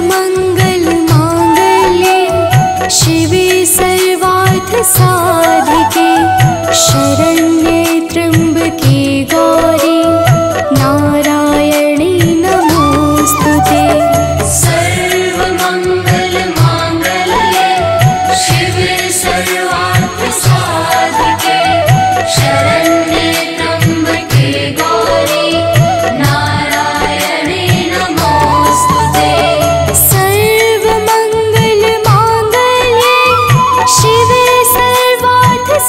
सर्वमंगल मांगल्ये शिवे सर्वार्थसाधिके शरण्ये त्र्यंबके गौरी नारायणी नमोस्तुते। सर्वमंगल मांगल्ये शिवे सर्वार्थसाधिके शरण्ये त्र्यंबके गौरी नारायणी नमोस्तुते। सर्वमंगल मांगल्ये शिवे सर्वार्थसाधिके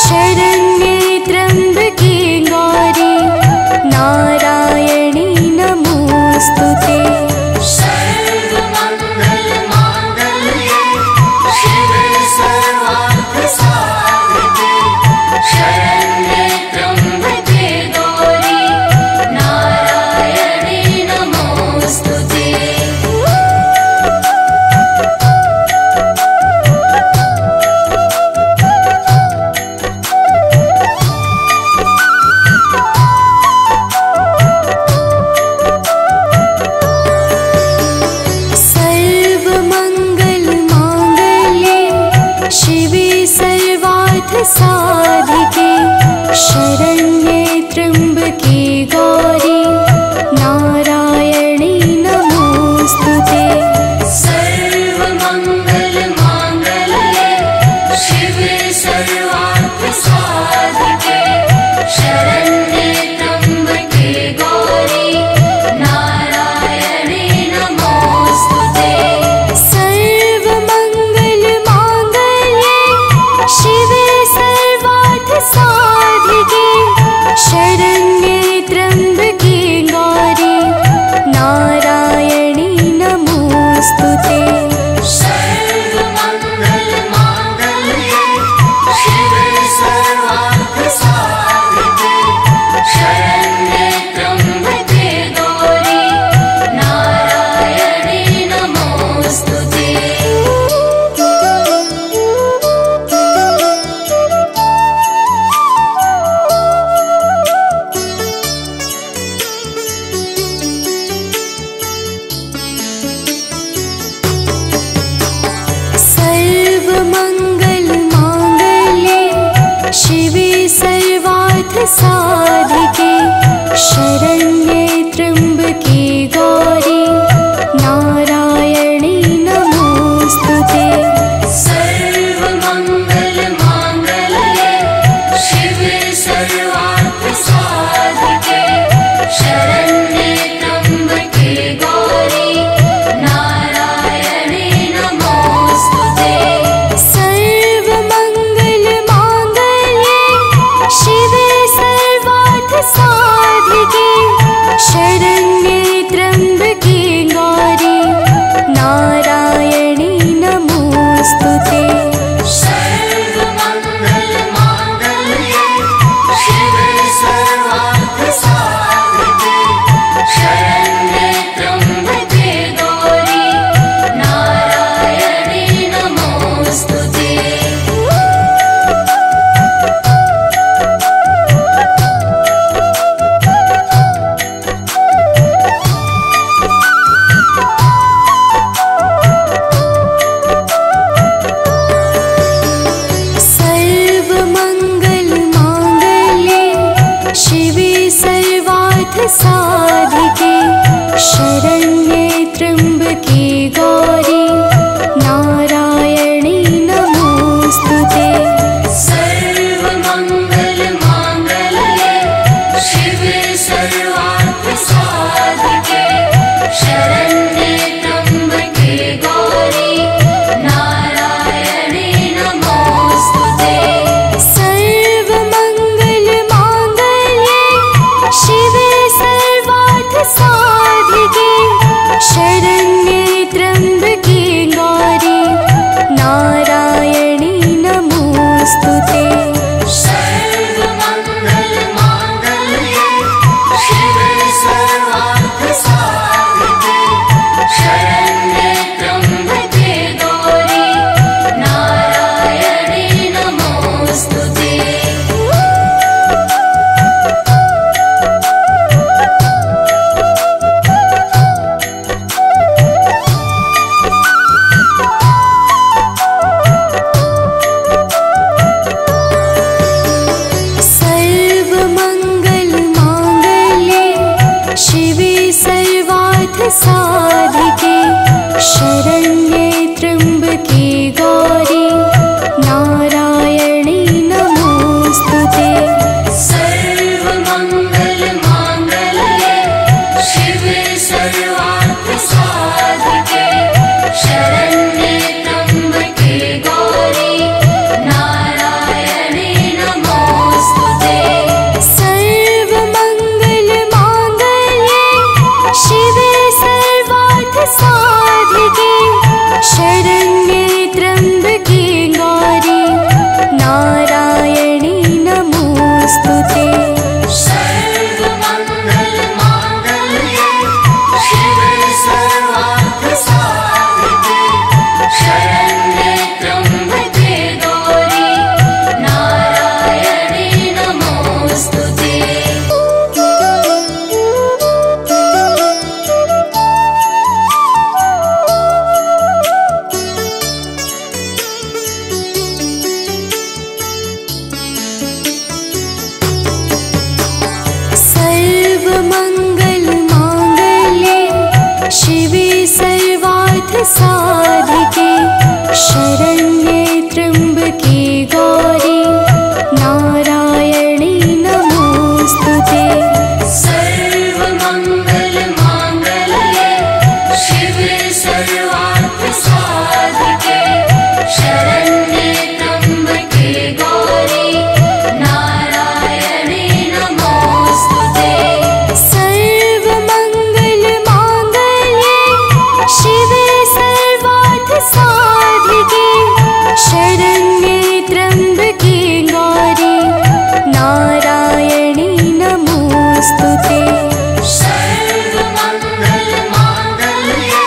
शरण्ये त्र्यंबके गौरी नारायणी नमोस्तुते। सर्वमंगल मांगल्ये शिवे सर्वार्थसाधिके शरण्ये त्र्यंबके गौरी नारायणी नमोस्तुते। सर्वमंगल मांगल्ये शिवे सर्वार्थसाधिके शरण्ये त्र्यंबके गौरी नारायणी नमोस्तुते। सर्वमंगल मांगल्ये शिवे सर्वार्थसाधिके शरण्ये त्र्यंबके गौरी नारायणी नमोस्तुते। सर्वमंगल मांगल्ये शिवे सर्वार्थसाधिके शरण्ये त्र्यंबके गौरी नारायणी नमोस्तुते। सर्वमंगल मांगल्ये शिवे सर्वार्थसाधिके शरण्ये त्र्यंबके गौरी नारायणी नमोस्तुते। सर्वमंगल मांगल्ये शिवे सर्वार्थसाधिके शरण्ये त्र्यंबके गौरी नारायणी नमोस्तुते। सर्वमंगल मांगल्ये शिवे सर्वार्थसाधिके शरण्ये त्र्यंबके गौरी नारायणी नमोस्तुते। सर्वमंगल मांगल्ये शिवे सर्वार्थसाधिके शरण्ये त्र्यंबके गौरी नारायणी नमोस्तुते। सर्वमंगल मांगल्ये शिवे सर्वार्थसाधिके शरण्ये त्र्यंबके गौरी नारायणी नमोस्तुते। सर्वमंगल मांगल्ये शिवे सर्वार्थसाधिके शरण्ये त्र्यंबके गौरी नारायणी नमोस्तुते। सर्वमंगल मांगल्ये शिवे सर्वार्थसाधिके शरण्ये त्र्यंबके गौरी नारायणी नमोस्तुते। सर्वमंगल मांगल्ये शिवे सर्वार्थसाधिके शरण्ये त्र्यंबके गौरी नारायणी नमोस्तुते। सर्वमंगल मांगल्ये शिवे सर्वार्थसाधिके शरण्ये त्र्यंबके गौरी नारायणी नमोस्तुते। शरण्ये त्र्यम्बके गौरी नारायणी नमोस्तुते। सर्वमङ्गलमाङ्गल्ये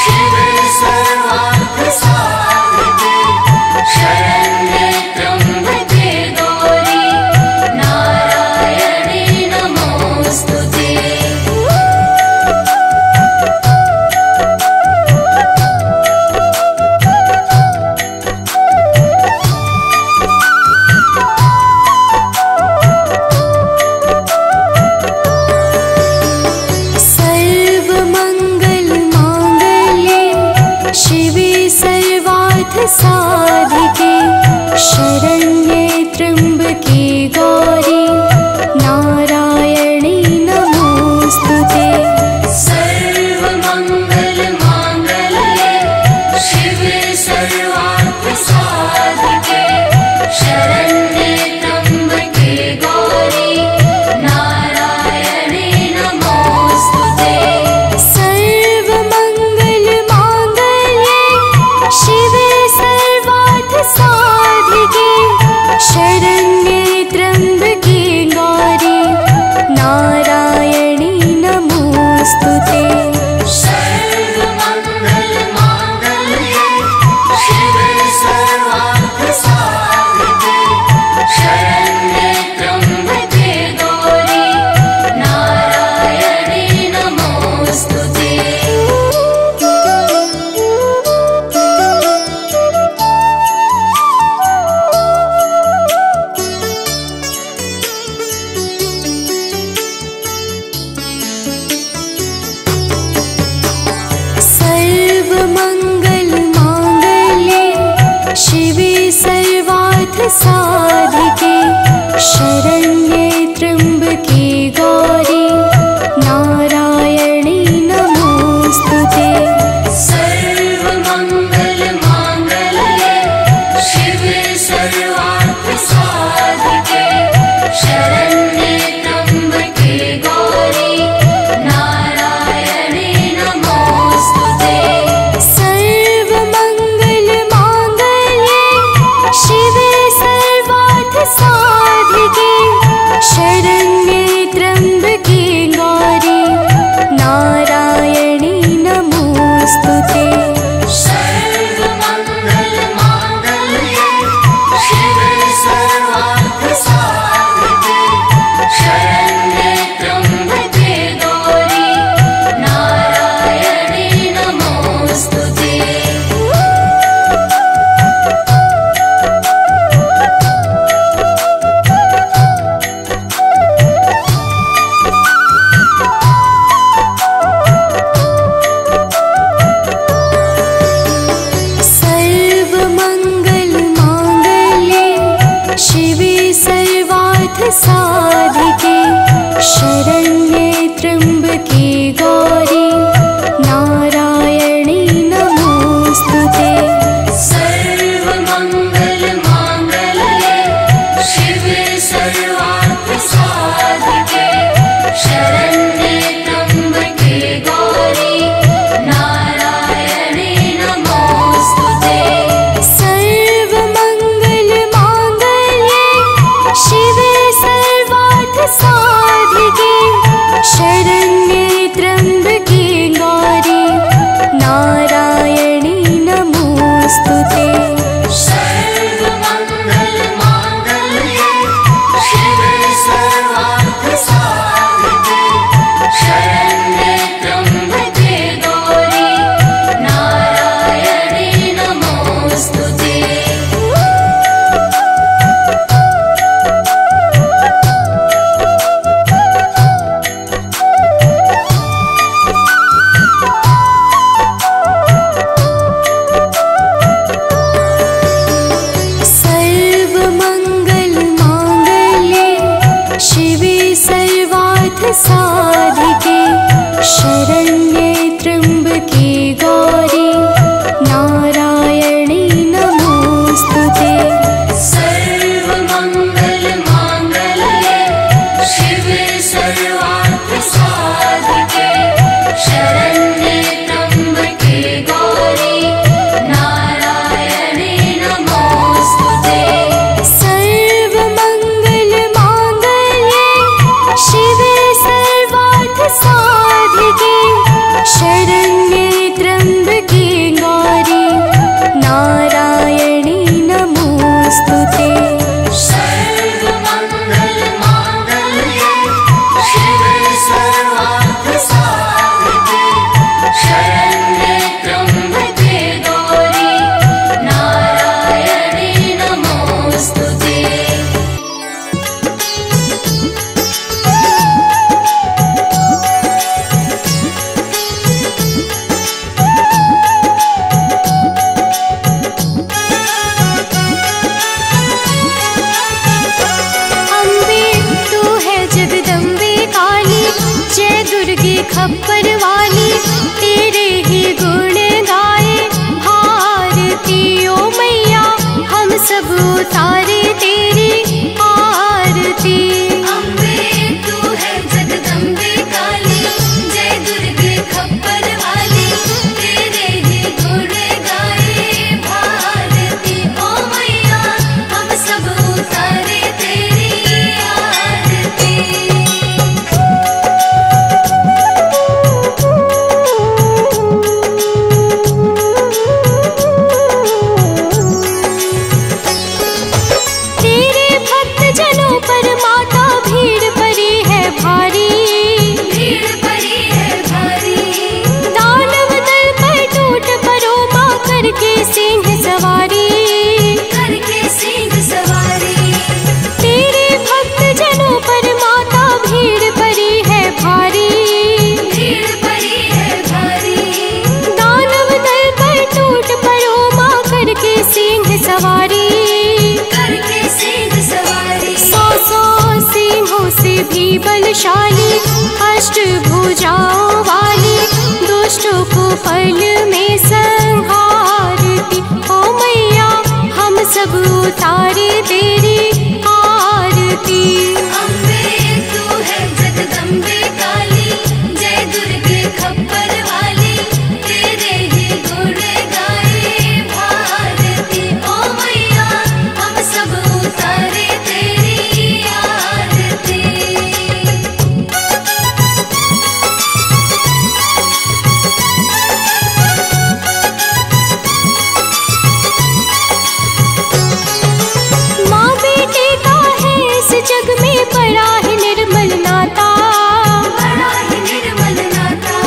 शिवे सर्वार्थसाधिके शरण्ये त्र्यम्बके गौरी नारायणी नमोस्तुते। साधिके शरण्ये त्र्यम्बके गौरी नारायणी नमोस्तुते। सर्वमङ्गलमाङ्गल्ये शिवे सर्वार्थसाधिके शरण्ये त्र्यम्बके गौरी नारायणी नमोस्तुते। सर्वमङ्गलमाङ्गल्ये शिवे साधिके शरण्ये त्र्यम्बके गौरी नारायणी नमोस्तुते। सर्वमङ्गलमाङ्गल्ये शिवे सर्वार्थसाधिके शरण्ये त्र्यम्बके गौरी नारायणी नमोस्तुते। सर्वमङ्गलमाङ्गल्ये शिवे सर्वार्थसाधिके शरण्ये त्र्यम्बके गौरी नारायणी नमोस्तुते। सर्वमङ्गलमाङ्गल्ये शिवे सर्वार्थसाधिके शरण्ये त्र्यम्बके गौरी नारायणी नमोस्तुते। सर्वमङ्गलमाङ्गल्ये शिवे सर्वार्थसाधिके शरण्ये त्र्यम्बके गौरी नारायणी नमोस्तुते। सर्वमङ्गलमाङ्गल्ये शिवे सर्वार्थसाधिके शरण्ये त्र्यम्बके गौरी नारायणी नमोस्तुते। सर्वमङ्गलमाङ्गल्ये शिवे सर्वार्थसाधिके शरण्ये त्र्यम्बके गौरी नारायणी नमोस्तुते। सर्वमङ्गलमाङ्गल्ये शिवे सर्वार्थसाधिके शरण्ये त्र्यम्बके गौरी नारायणी नमोस्तुते। सर्वमङ्गलमाङ्गल्ये शिवे सर्वार्थसाधिके शरण्ये त्र्यम्बके गौरी नारायणी नमोस्तुते। सर्वमङ्गलमाङ्गल्ये शिवे सर्वार्थसाधिके शरण्ये त्र्यम्बके गौरी नारायणी नमोस्तुते। सर्वमङ्गलमाङ्गल्ये शिवे सर्वार्थसाधिके शरण्ये त्र्यम्बके गौरी नारायणी नमोस्तुते। सर्वमङ्गलमाङ्गल्ये शिवे सर्वार्थसाधिके शरण्ये त्र्यम्बके गौरी नारायणी दुर्गे खप्पर वाली तेरे ही गुण गाए भारती ओ मैया हम सब उतारे तेरी आरती। अम्बे तू है जगदम्बे काली जय दुर्गे खप्पर वाली तेरे ही गुण गाए भारती ओ मैया हम सब उतारे तेरी आरती। तेरे भक्त जनों पर माता भीड़ पड़ी है भारी, भीड़ पड़ी है भारी, दानव दल पर टूट पड़ो माँ करके सिंह सवारी, करके सिंह सवारी। तेरे भक्त जनों पर माता भीड़ पड़ी है भारी, भीड़ पड़ी है भारी, दानव दल पर टूट पड़ो माँ करके सिंह सवारी। करके सिंह सवारी। सौ सौ सिंहों से भी बलशाली अष्टभुजाओं वाली दुष्टों को पल में संहारती ओ मैया हम सब उतारे तेरी आरती। अम्बे तू है जगदम्बे काली जय दुर्गे खप्पर वाली तेरे ही गुण गाए भारती ओ मैया हम सब उतारे तेरी आरती। माँ बेटे का है इस जग में बड़ा ही निर्मल नाता, बड़ा ही निर्मल नाता,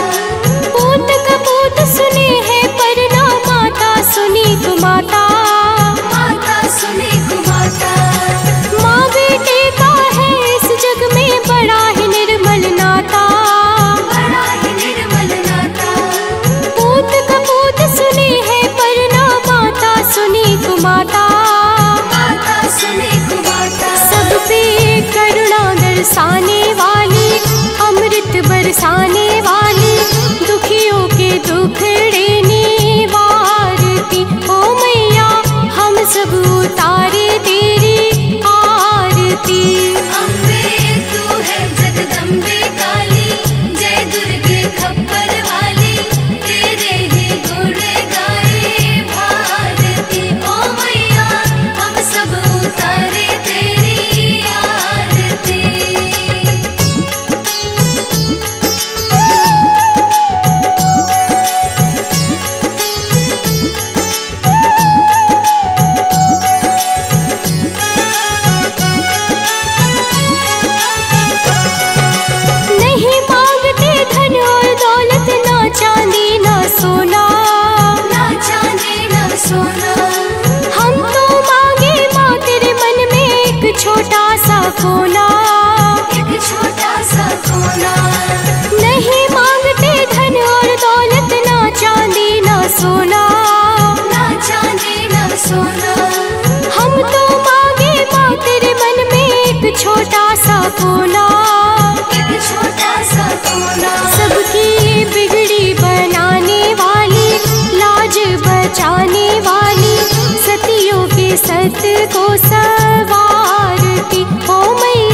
पूत कपूत सुने है पर ना माता सुनी कुमाता। माता सुनी कुमाता। माँ बेटे का है इस जग में बड़ा ही निर्मल नाता, बड़ा ही निर्मल नाता, पूत कपूत सुने है पर ना माता सुनी कुमाता। माता सुनी कुमाता। सब पे करुणा दर्शाने वाली अमृत बरसाने वाली दुखियों के दुखड़े निवारती ओ मैया हम सब उतारे तेरी आरती। अम्बे तू है जगदम्बे काली जय दुर्गे खप्पर वाली तेरे ही गुण गाए भारती ओ मैया हम सब उतारे तेरी आरती। नहीं मांगते धन और दौलत ना चांदी ना सोना, ना चांदी ना सोना, हम तो मांगे माँ तेरे मन में एक छोटा सा कोना। एक छोटा सा कोना। नहीं मांगते धन और दौलत ना चांदी ना सोना, ना चांदी ना सोना, हम तो मांगे माँ तेरे मन में एक छोटा सा कोना। एक छोटा सा कोना। सबकी बिगड़ी बनाने वाली लाज बचाने वाली सतियों के सत को सवारती ओ मैया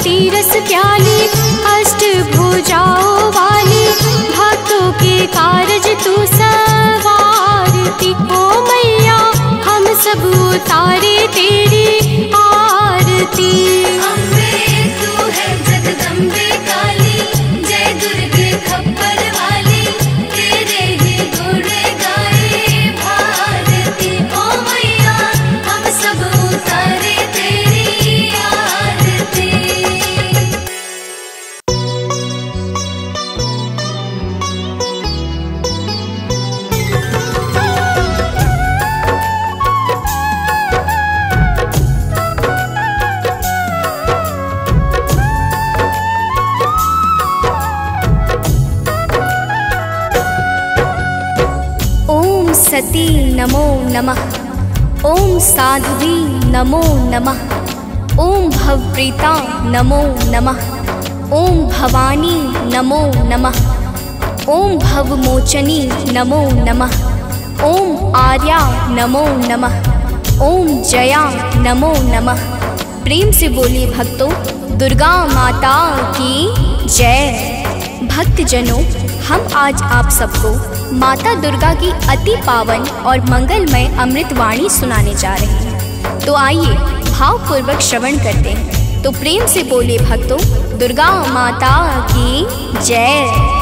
सरस्वती रस प्याली, अष्ट भुजाओं वाली, भक्तों के कारज तू सवारती। ओ मैया हम सब उतारे तेरी आरती। अम्बे तू है जगदम्बे काली, जय दुर्गे खप्पर वाली, तेरे ही गुण गाए भारती। ओ मैया हम सब उतारे तेरी आरती। सती नमो नमः, ओम साध्वी नमो नमः, ओम भवप्रीता नमो नमः, ओम भवानी नमो नमः, ओम भवमोचनी नमो नमः, ओम आर्या नमो नमः, ओम जया नमो नमः। प्रेम से बोलिए भक्तों, दुर्गा माता की जय। भक्तजनों, हम आज आप सबको माता दुर्गा की अति पावन और मंगलमय अमृतवाणी सुनाने जा रहे हैं। तो आइए भावपूर्वक श्रवण करते हैं। तो प्रेम से बोलिए भक्तों, दुर्गा माता की जय।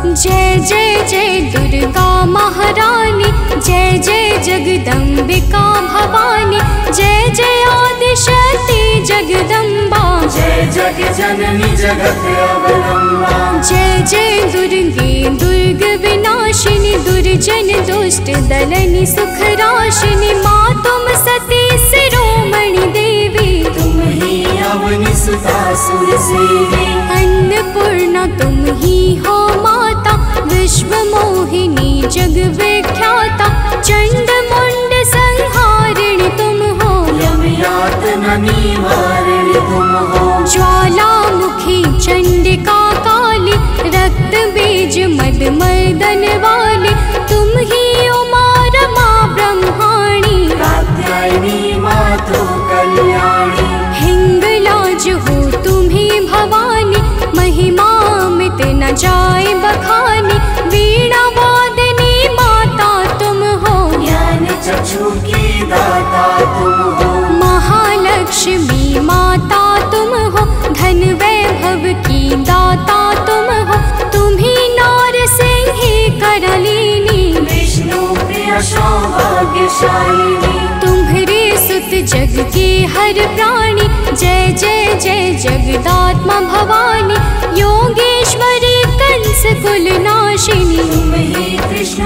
जय जय जय दुर्गा महारानी, जय जय जगदम्बिका भवानी, जय जय आदिशक्ति जगदम्बा, जय जग जननी जगत अवलंबा। जय जय दुर्गे दुर्ग विनाशिनी, दुर्जन दुष्ट दलनी सुख राशिनी, माँ तुम सती शिरोमणि देवी, तुम ही अवनि सुता सुर सेवी। अन्नपूर्णा तुम ही हो माता, विश्व मोहिनी जग विख्याता, चंड मुंड संहारिणी तुम हो, यम यातना निवारिणी तुम हो। ज्वालामुखी चंडिका काली, रक्त बीज मद मर्दन वाली, तुम ही उमा रमा ब्रह्माणी, कात्यायनी मातु कल्याणी। हिंगलाज हो तुम्ही भवानी, महिमा मिट न जाए बखानी, वीणा वादनी माता तुम हो, ज्ञान चक्षु की दाता तुम हो। महालक्ष्मी माता तुम हो, धन वैभव की दाता तुम हो, तुम्ही नार सिंही करलिनी, विष्णु प्रिय सौभाग्यशालिनी। तुम्हारे सुत जग के हर प्राणी, जय जय जय जगदात्मा भवानी, योगेश्वरी कंस कुल नाशिनी, तुम ही कृष्ण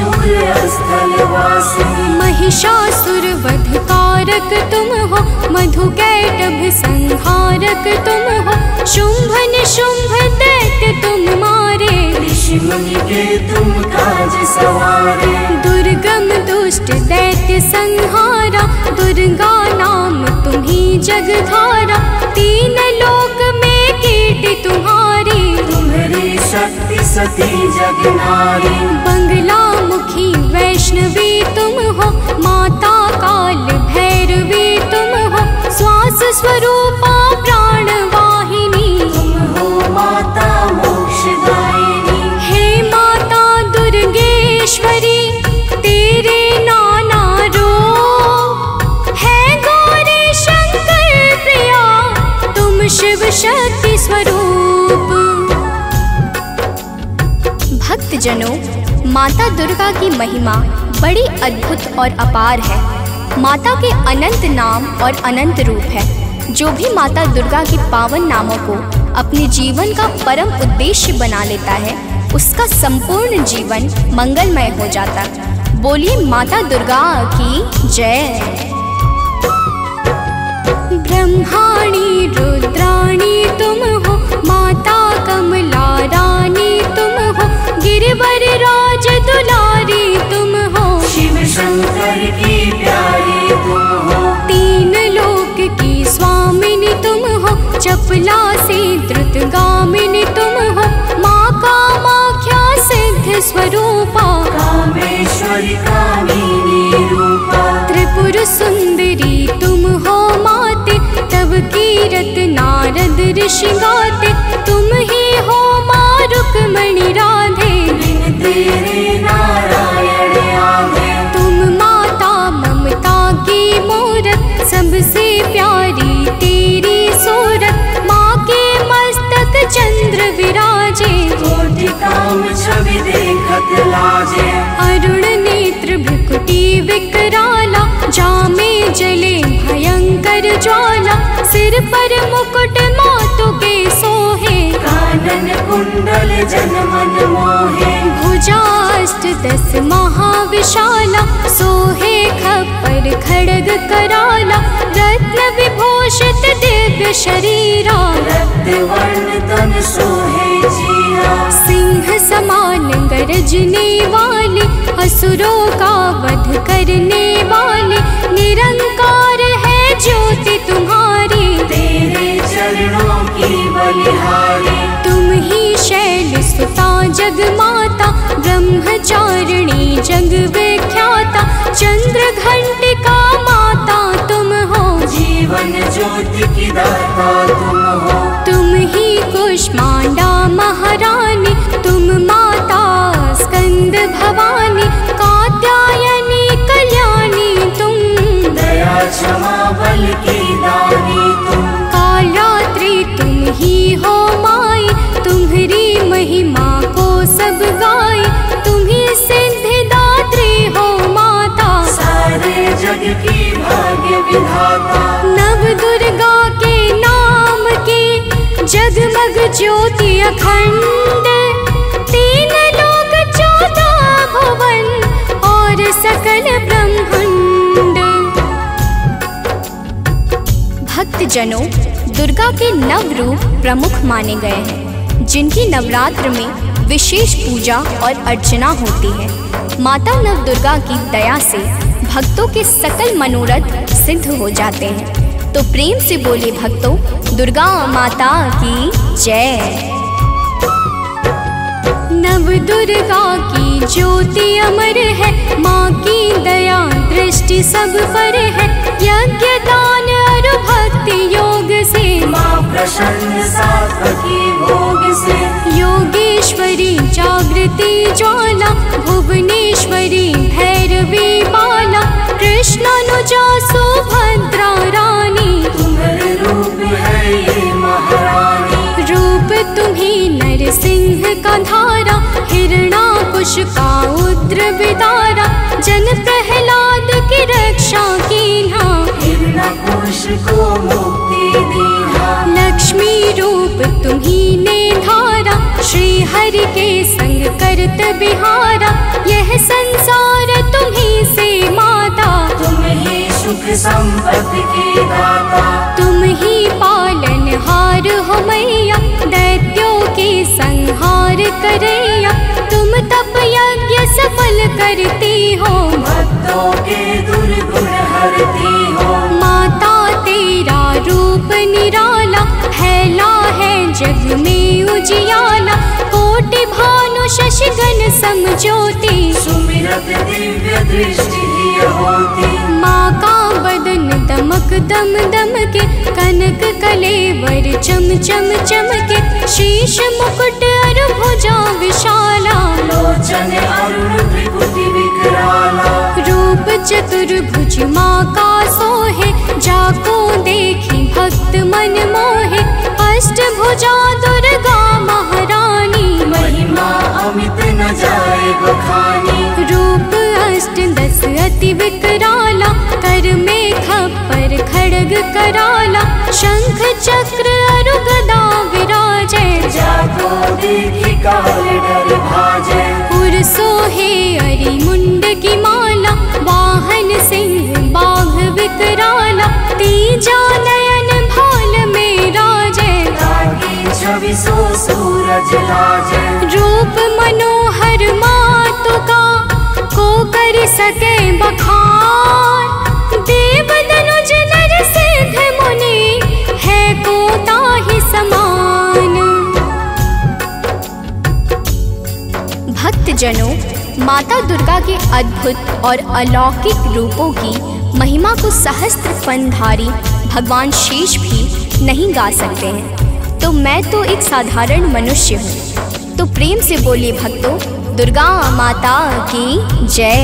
स्थल वासिनी। महिषासुर वध कारक तुम हो, मधुकैटभ संहारक तुम हो, शुंभ निशुंभ दैत्य तुम मारे, ऋषि मुनि के तुम काज सवारे। दुर्गम दुष्ट दैत्य संहारा, दुर्गा नाम तुम्ही जगधारा, तीन लोक में कीर्ति तुम्हारी, तुम्हारी शक्ति सती जग नारी। बंगला मुखी वैष्णवी तुम हो, माता काल भैरवी तुम हो, श्वास स्वरूपा प्राण वाहिनी, तुम हो माता मोक्षदायिनी। हे माता दुर्गेश्वरी, तेरे नाना रूप है गौरी शंकर प्रिया, तुम शिव शक्ति स्वरूप। भक्तजनों, माता दुर्गा की महिमा बड़ी अद्भुत और अपार है। माता के अनंत नाम और अनंत रूप है। जो भी माता दुर्गा के पावन नामों को अपने जीवन का परम उद्देश्य बना लेता है, उसका संपूर्ण जीवन मंगलमय हो जाता। बोलिए माता दुर्गा की जय। ब्रह्माणी रुद्राणी तुम हो, माता कमला रानी तुम हो, गिरिवर राज दुलारी तुम हो, शिव शंकर की प्यारी तुम हो। तीन लोक की स्वामिनी तुम हो, चपला से द्रुतगामिनी तुम हो, माँ कामाख्या सिद्ध स्वरूपा, कामेश्वरी कामिनी रूपा। त्रिपुर सुंदरी तुम हो माते, तब कीरत ना ऋषि गाते, तुम ही हो माँ रुक्मणी राधे। बिन तेरे नारायण आगे, तुम माता ममता की मूरत, सबसे प्यारी तेरी सूरत। माँ के मस्तक चंद्र विराजे, कोटि काम छवि देखत लाजे। अरुण नेत्र भ्रुकुटी विकराला, जामे जले भयंकर ज्वाला। सिर पर मुकुट मातु के सोहे, कानन कुंडल जन मन मोहे। भुजाष्ट 10 महाविशाला, सोहे खप्पर खड्ग कराला। रत्न विभूषित दिव्य शरीरा, रक्त वर्ण तन सोहे जीरा। सिंह समान गरजने वाले, असुरों का वध करने वाले। निरंकार है ज्योति तुम्हारी, तेरे चरणों की बलिहारी। तुम ही शैल सुता जग माता, ब्रह्मचारिणी जग विख्याता। चंद्र घंटिका माता तुम हो, जीवन ज्योति की दाता तुम हो। तुम ही कुष्मांडा महारानी, तुम माता स्कंद भवानी। कात्यायनी कल्याणी तुम, दया क्षमा बल की दानी तुम। कालरात्रि तुम ही हो माई, तुम्हारी महिमा को सब गाए। तुम ही सिद्धिदात्री हो माता, सारे जग की भाग्य विधाता। नव दुर्गा के नाम की जगमग ज्योति अखंड। 3 लोक 14 भुवन और सकल ब्रह्मांड। भक्तजनों, दुर्गा के नव रूप प्रमुख माने गए हैं, जिनकी नवरात्र में विशेष पूजा और अर्चना होती है। माता नव दुर्गा की दया से भक्तों के सकल मनोरथ सिद्ध हो जाते हैं। तो प्रेम से बोले भक्तों, दुर्गा माता की जय। नव दुर्गा की ज्योति अमर है, माँ की दया दृष्टि सब पर है। यज्ञ दान और भक्ति योग से, माँ प्रसन्न सात्वकी भोग से। योगेश्वरी जागृति ज्वाला, भुवनेश्वरी भैरवी बाला। कृष्णानुजा सुभद्रा रानी, तुम्हारे रूप है ये महारानी। रूप तुम्ही नरसिंह का धारा, हिरणाकुश का उग्र विदारा। जन प्रहलाद की रक्षा कीन्हा, हिरण्यकुश को मुक्ति दीहा। लक्ष्मी रूप तुम्ही ने धारा, श्री हरि के संग करत बिहारा। यह संसार तुम्ही से माता, तुम ही सुख संपत्ति के दाता। तुम ही पालनहार हो मैया, दैत्यों के संहार करैया। तुम तप यज्ञ सफल करती हो, भक्तों के दुर्गुण हरती हो। माता तेरा रूप निराला, फैला है जग में उजियाला। कोटि भानु शशिगण समज्योति, सुमिरत दिव्य दृष्टि ही होती। माँ का बदन दमक दम दम के, कनक कलेवर चम चम चमके। शीश मुकुट और भुजा विशाला, लोचन अरुण त्रिपुटी विकराला। रूप चतुर्भुज माँ का सोहे, जाको देखी भक्त मन मोहे। अष्टभुजा दुर्गा महारानी, महिमा अमित न जाए बखानी। रूप 8-10 अति विकराला, कर में खप्पर खड्ग कराला। शंख चक्र और गदा विराजे, जाको देखी काल डर भाजे। पुर सोहे अरि मुंड की माला, वाहन सिंह बाघ विकराला। तीजा नयन भाल में राजे, ताकि छवि सो सूरज लाजे। रूप मनोहर मातु का, को कर सके बखान। देव दनुज नर सिद्ध मुनि, है को ताहि समान। भक्तजनों, माता दुर्गा के अद्भुत और अलौकिक रूपों की महिमा को सहस्त्र फनधारी भगवान शेष भी नहीं गा सकते हैं। तो मैं तो एक साधारण मनुष्य हूँ। तो प्रेम से बोलिए भक्तों, दुर्गा माता की जय।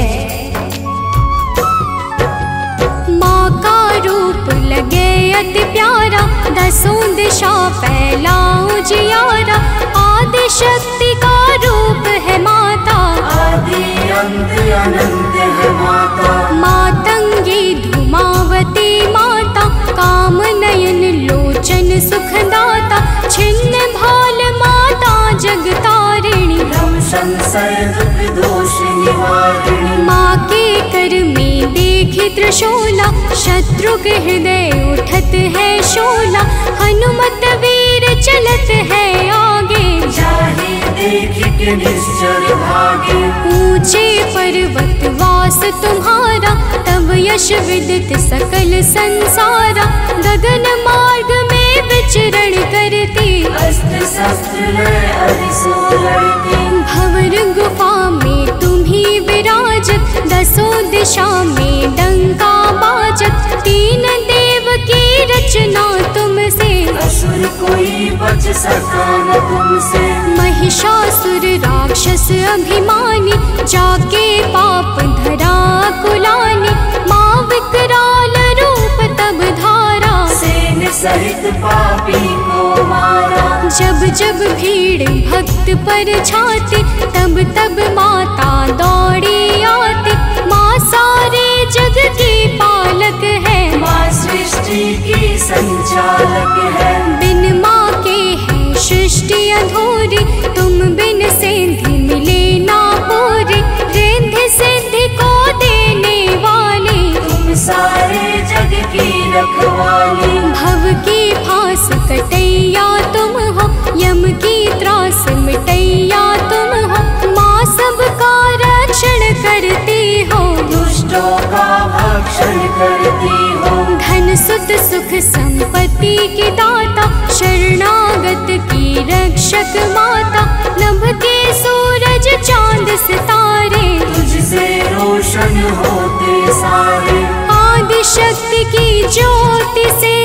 माँ का रूप लगे अति प्यारा, दसों दिशा फैला उजियारा। आदि शक्ति का रूप है माता, आदि अंत अनंत है माता। मातंगी धूमावती माता, काम नयन लोचन सुखदाता। छिन्न भाल माता जगतारिणी, भ्रम संशय दुख दोष निवारिणी। माँ के कर में देखी त्रिशूला, शत्रु के हृदय उठत है शोला। हनुमत वीर चलत है आगे, जाहि देख के निश्चर भागे। ऊंचे पर्वत वास तुम्हारा, तब यश विदित सकल संसारा। गगन मार्ग में विचरण करती, अस्त्र शस्त्र लय अरिसो लड़ती। भंवर गुफा में तुम्ही विराजत, दसों दिशा में डंका बाजत। तीन देव की रचना तुमसे, असुर कोई बच सका न तुमसे। महिषासुर राक्षस अभिमानी, जाके पाप धरा कुलानी। माँ विकराल रूप तब धारा, सेन सहित पापी को मारा। जब जब भीड़ भक्त पर छाती, तब तब माता दौड़ी आती। माँ सारे जग की पालक है, माँ सृष्टि की संचालक है। बिन माँ के है सृष्टि अधूरी, तुम बिन सिद्धि मिले ना पूरी। रिद्धि सिद्धि को देने वाली, तुम सारे जग की रखवाली। भव की फांस कटैया तुम हो, यम की त्रास मिटैया तुम हो। माँ सबका रक्षण करती हो, दुष्टों का भक्षण करती हो। धन सुत सुख संपत्ति की दाता, शरणागत की रक्षक माता। नभ के सूरज चांद सितारे, तुझसे रोशन होते सारे। आदि शक्ति की ज्योति से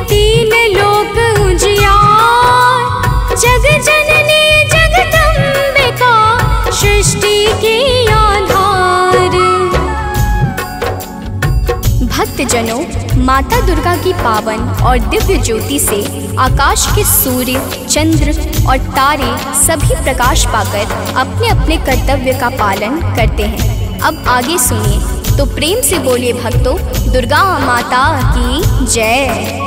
तीन लोक उजियार। जग जननी जगदम्बिका, सृष्टि की आधार। भक्तजनों, माता दुर्गा की पावन और दिव्य ज्योति से आकाश के सूर्य, चंद्र और तारे सभी प्रकाश पाकर अपने अपने कर्तव्य का पालन करते हैं। अब आगे सुनिए, तो प्रेम से बोलिए भक्तों, दुर्गा माता की जय।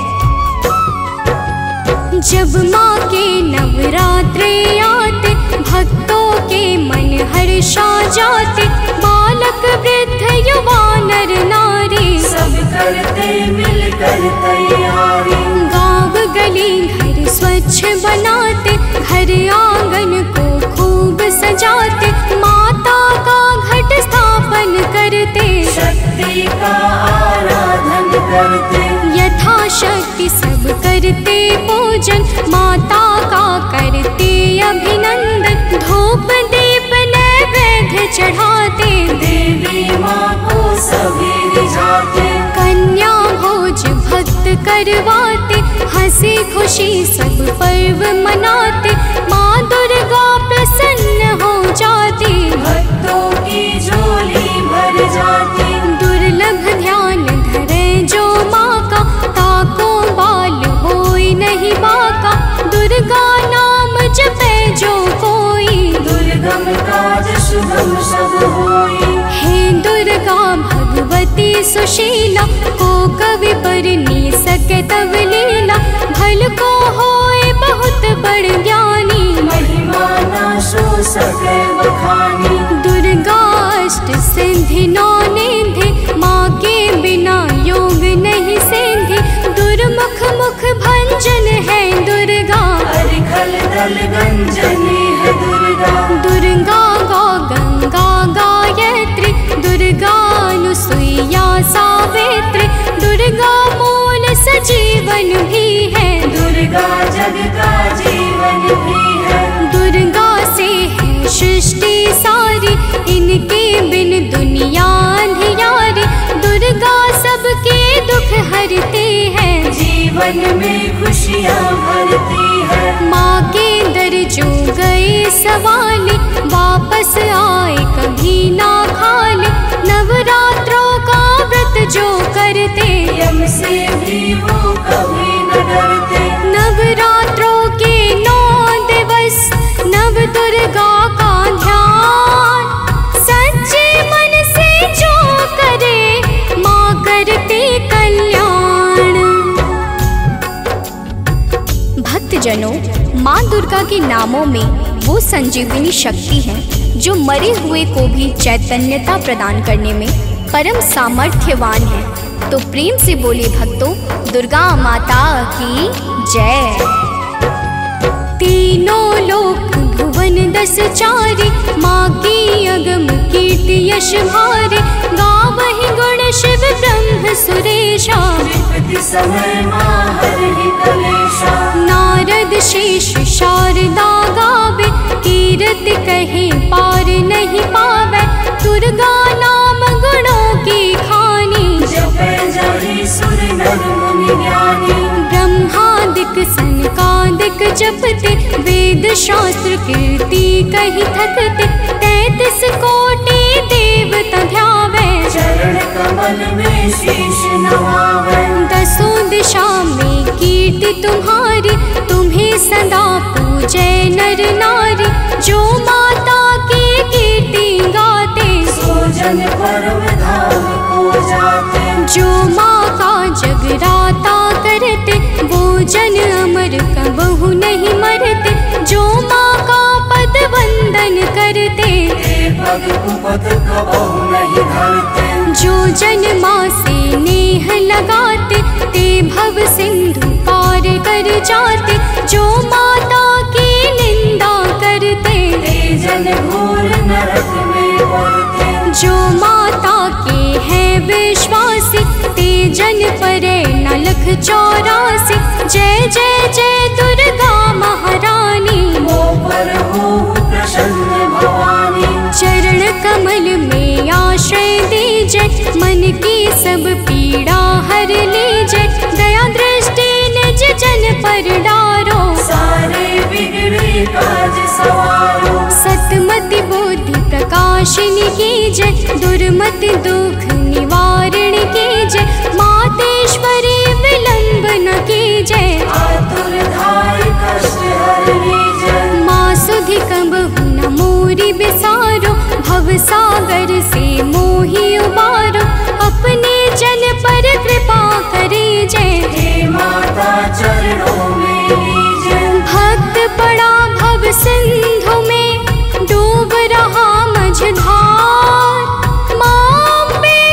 जब माँ के नवरात्रे आते, भक्तों के मन हर्षा जाते। बालक वृद्ध युवा नर नारी, सब करते मिलकर तैयारी। गाँव गली घर स्वच्छ बनाते, घर आंगन को खूब सजाते। माता का घट स्थापन करते, शक्ति का आराधन करते। यथाशक्ति सब करते पूजन, माता का करते अभिनंदन। धूप दीप नैवेद्य चढ़ाते, देवी माँ को सभी रिझाते। कन्या भोज भक्त करवाते, हंसी खुशी सब पर्व मनाते। माँ दुर्गा प्रसन्न हो जाती, भक्तों की झोली भर जाती। दुर्लभ ध्यान धरे जो माँ का, ताको बाल होई नहीं बाका। दुर्गा नाम जपे जो कोई, दुर्गम काज शुभम सब होई। हे दुर्गा भगवती सुशीला, को कवि पर नी सके तब लीला। भल को होए बहुत बड़ ज्ञानी, महिमा न सो सके बखानी। दुर्गा अष्ट सिद्धि नौ निधि, माँ के बिना योग नहीं सिद्धि। दुर्मुख मुख भंजन है दुर्गा, अरिखल दल गंजनी है दुर्गा। दुर्गा गौ गंगा गायत्री, दुर्गा अनुसुईया सावित्री। दुर्गा मूल सजीवन भी है, दुर्गा जग का जीवन भी है। दुर्गा से है सृष्टि सारी, इनके बिन दुनिया अंधियारी। दुर्गा सबके दुख हरते हैं, जीवन जीवन में खुशियाँ भरती है। माँ के दर जो गए सवाले, वापस आए कभी ना खाले। नवरात्रों का व्रत जो करते, यम से भी वो कभी न डरते। नवरात्रों के 9 दिवस नव दुर्गा का ध्यान, सच्चे मन से जो करे माँ करते कल्याण। भक्तजनों, माँ दुर्गा के नामों में वो संजीवनी शक्ति है जो मरे हुए को भी चैतन्यता प्रदान करने में परम सामर्थ्यवान है। तो प्रेम से बोले भक्तों, दुर्गा माता की जय। तीनों लोक भुवन 10 चारे, माँ की अगम कीर्ति यश भारे। गावहि गुण शिव ब्रह्म सुरेशा, विपत्ति समय माँ हरहि कलेशा। नारद शेष शारदा गावे, कीरति कहे पार नहीं पावे। दुर्गा नाम गुणों की खानी, जपै जाहि सुर नर मुनि ज्ञानी। ब्रह्मादिक सनकादिक जपते, वेद शास्त्र कीर्ति कही थकते। 33 कोटि देवता ध्यावे, चरण कमल में शीश नवावे। 10 दिशा में कीर्ति तुम्हारी, तुम्हें सदा पूजे नर नारी। जो माता की कीर्ति गाते, सो जन परम धाम को जाते। जो माँ का जगराता करते, वो जन अमर कबहु नहीं मरते। जो माँ का पद वंदन करते, हे पग कुपथ कबहु नहीं धरते। जो जन माँ से नेह लगाते, ते भव सिंधु पार कर जाते। जो माता की निंदा करते, हे जन घोर नरक में पड़ते। जो माता के हैं विश्वासी, ते जन परे न लख 84। जय जय जय दुर्गा महारानी, मोह पर हो प्रसन्न भवानी। चरण कमल में आश्रय दीजे, मन की सब पीड़ा हर लीजे। दया दृष्टि निज जन पर डारो, सारे बिगड़े काज सवारो। सतमति बुद्धि प्रकाशिनी की जय, दुर्मति दुख निवारण की जय। मातेश्वरी विलंब न की जय, आतुर धाय कष्ट हरनी जय। माँ सुधि कबहु न मोरी बिसारो, भव सागर से मोहि उबारो। अपने जन पर कृपा करी जय, हे माता चरणों में लीजय। भक्त पड़ा भव सिंधु में, डूब रहा मझधार। माँ अम्बे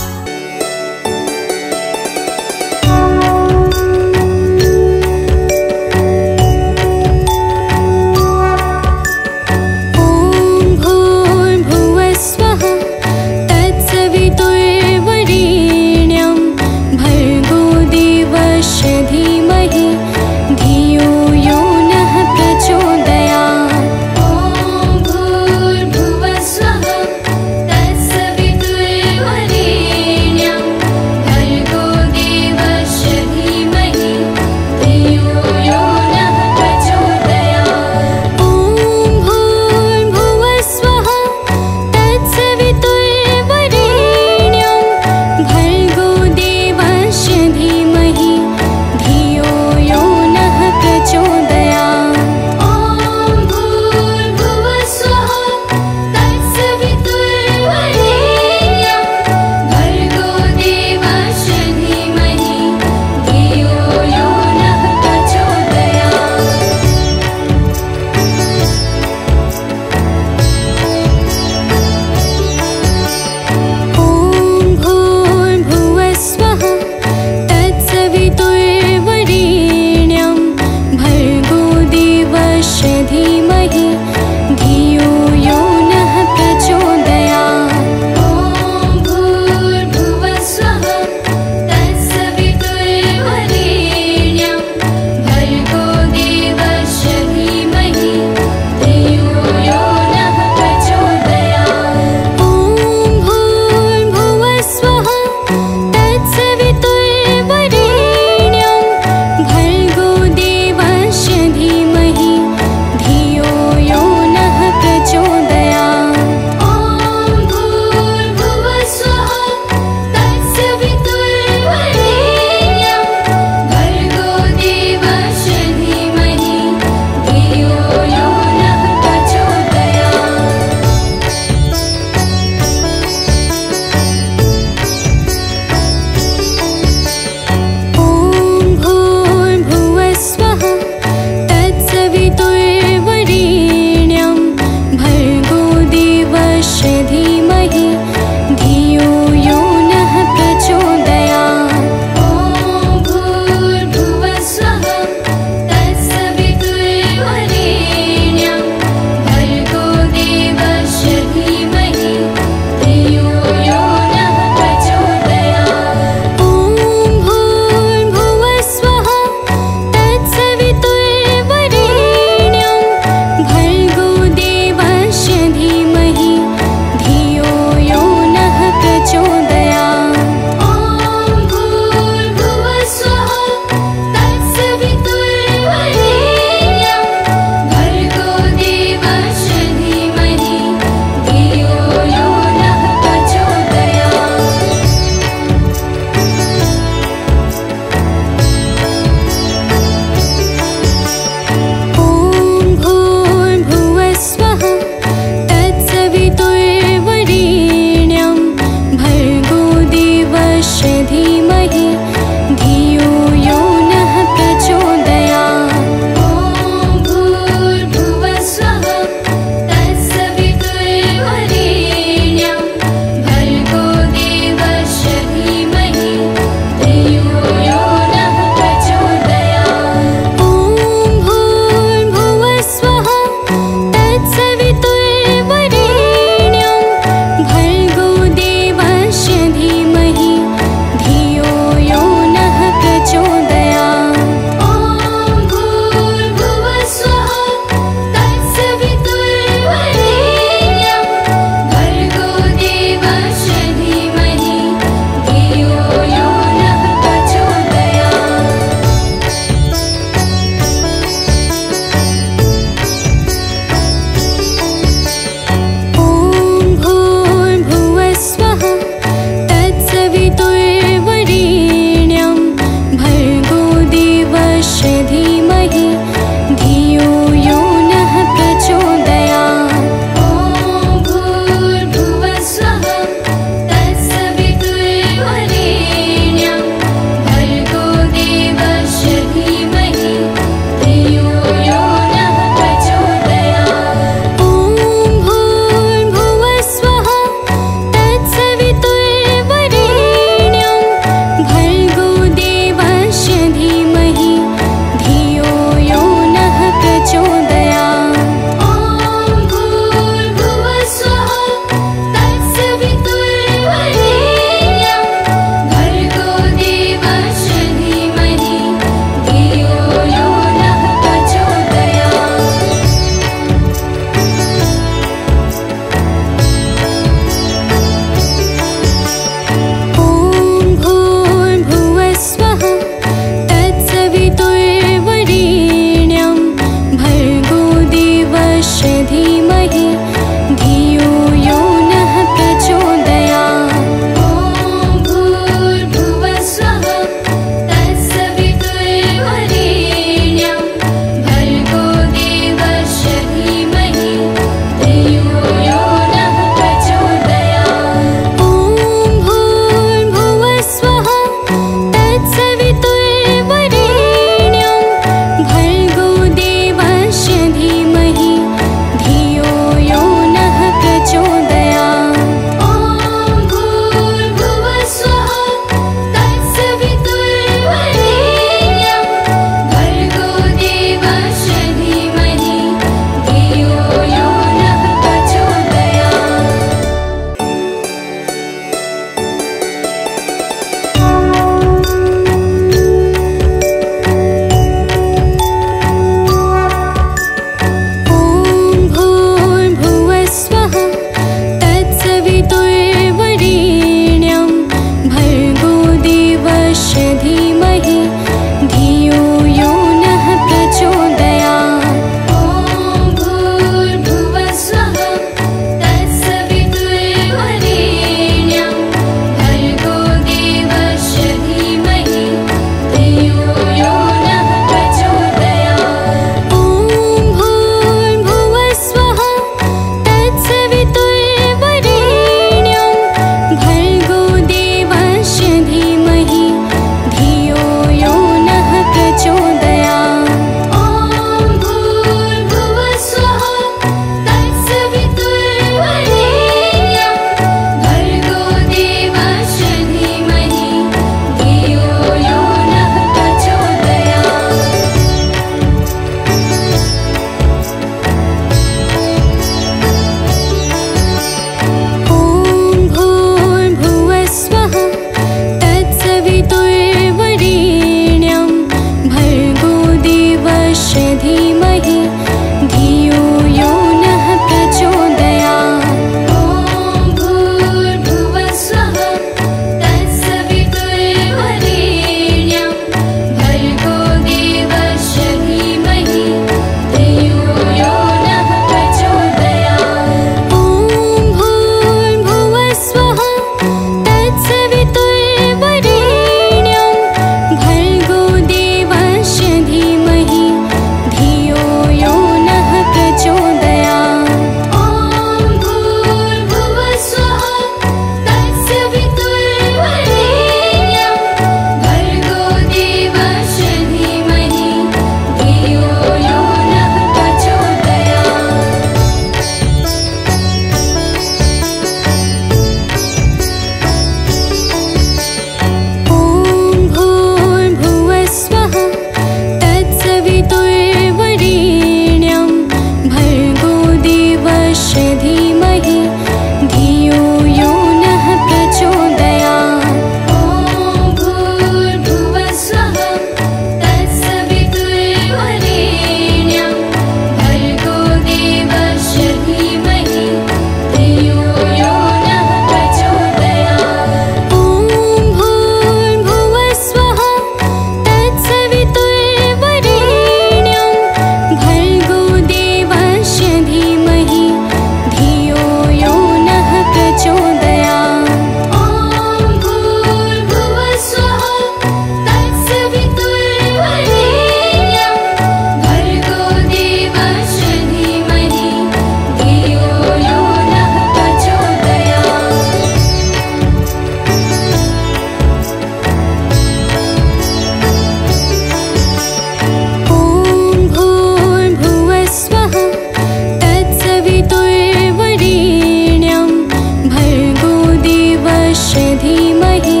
देवस्य धीमहि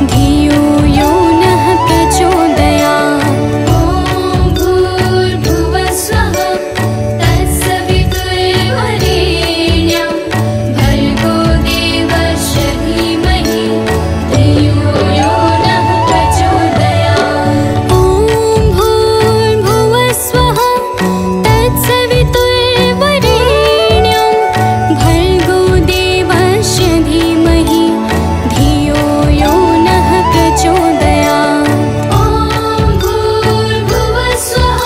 धियो यो नः प्रचोदयात्। ॐ भूर्भुवः स्वः तत्सवितुर्वरेण्यं भर्गो देवस्य धीमहि धियो यो नः प्रचोदयात्। ॐ भूर्भुवः स्वः तत्सवितुर्वरेण्यं भर्गो देवस्य धीमहि धियो यो नः प्रचोदयात्। ॐ भूर्भुवः स्वः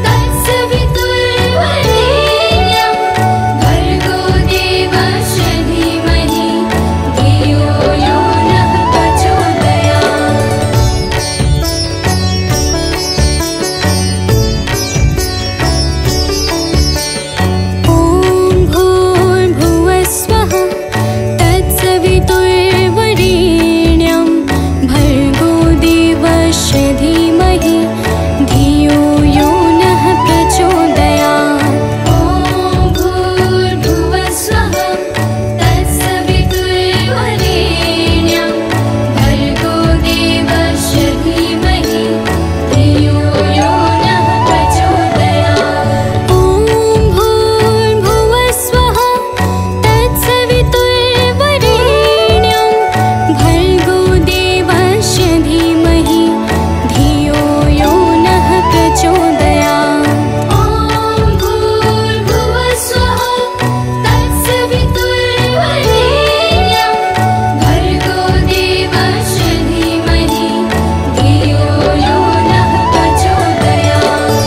तत्सवितुर्वरेण्यं भर्गो देवस्य धीमहि धियो यो नः प्रचोदयात्। ॐ भूर्भुवः स्वः तत्सवितुर्वरेण्यं भर्गो देवस्य धीमहि धियो यो नः प्रचोदयात्। ॐ भूर्भुवः स्वः तत्सवितुर्वरेण्यं भर्गो देवस्य धीमहि धियो यो नः प्रचोदयात्। ॐ भूर्भुवः स्वः तत्सवितुर्वरेण्यं भर्गो देवस्य धीमहि धियो यो नः प्रचोदयात्।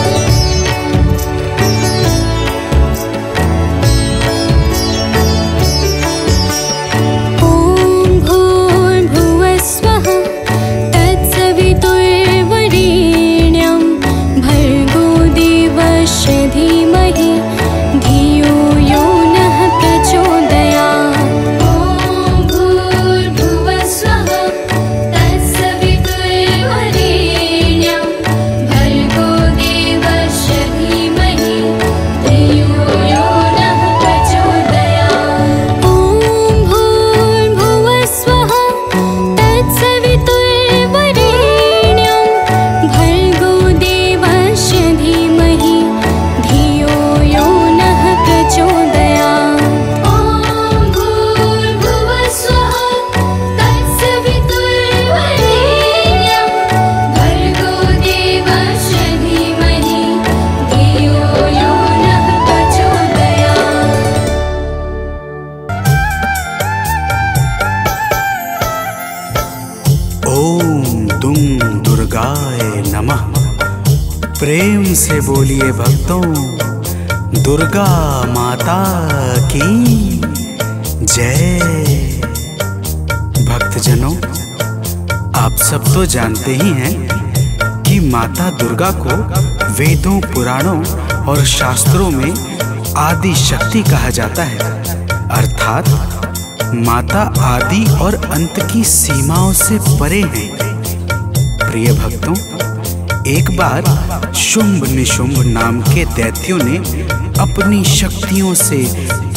ॐ भूर्भुवः स्वः तत्सवितुर्वरेण्यं भर्गो देवस्य धीमहि धियो यो नः प्रचोदयात्। ॐ भूर्भुवः स्वः तत्सवितुर्वरेण्यं भर्गो देवस्य धीमहि धियो यो नः प्रचोदयात्। ॐ भूर्भुवः स्वः तत्सवितुर्वरेण्यं भर्गो देवस्य धीमहि धियो यो नः प्रचोदयात्। ॐ भूर्भुवः स्वः तत्सवितुर्वरेण्यं भर्गो देवस्य धीमहि धियो यो नः प्रचोदयात्। ॐ भूर्भुवः स्वः तत्सवितुर्वरेण्यं भर्गो देवस्य धीमहि धियो यो नः प्रचोदयात्। ओम दुम दुर्गाय नमः। प्रेम से बोलिए भक्तों, दुर्गा माता की जय। भक्तजनों, आप सब तो जानते ही हैं कि माता दुर्गा को वेदों, पुराणों और शास्त्रों में आदि शक्ति कहा जाता है। अर्थात माता आदि और अंत की सीमाओं से परे हैं। प्रिय भक्तों, एक बार शुंभ निशुंभ नाम के दैत्यों ने अपनी शक्तियों से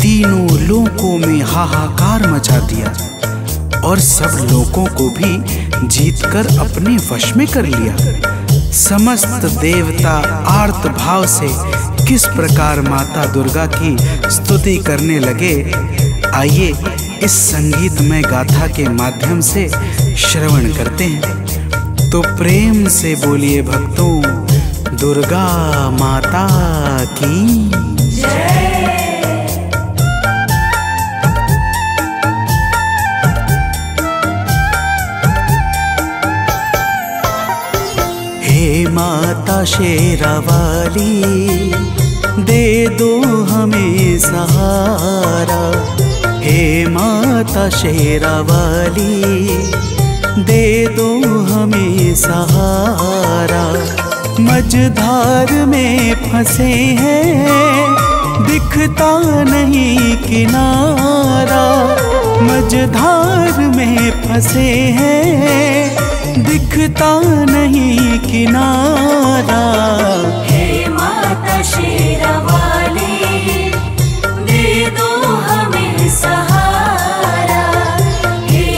तीनों लोकों में हाहाकार मचा दिया और सब लोकों को भी जीतकर अपने वश में कर लिया। समस्त देवता आर्त भाव से किस प्रकार माता दुर्गा की स्तुति करने लगे, आइए इस संगीतमय गाथा के माध्यम से श्रवण करते हैं। तो प्रेम से बोलिए भक्तों, दुर्गा माता की हे माता शेरावाली, दे दो हमें सहारा। हे माता शेरावाली, दे दो हमें सहारा। मझधार में फंसे हैं, दिखता नहीं किनारा। मझधार में फंसे हैं, दिखता नहीं किनारा। हे माता शेरावाली, दे दो हमें सहारा। हे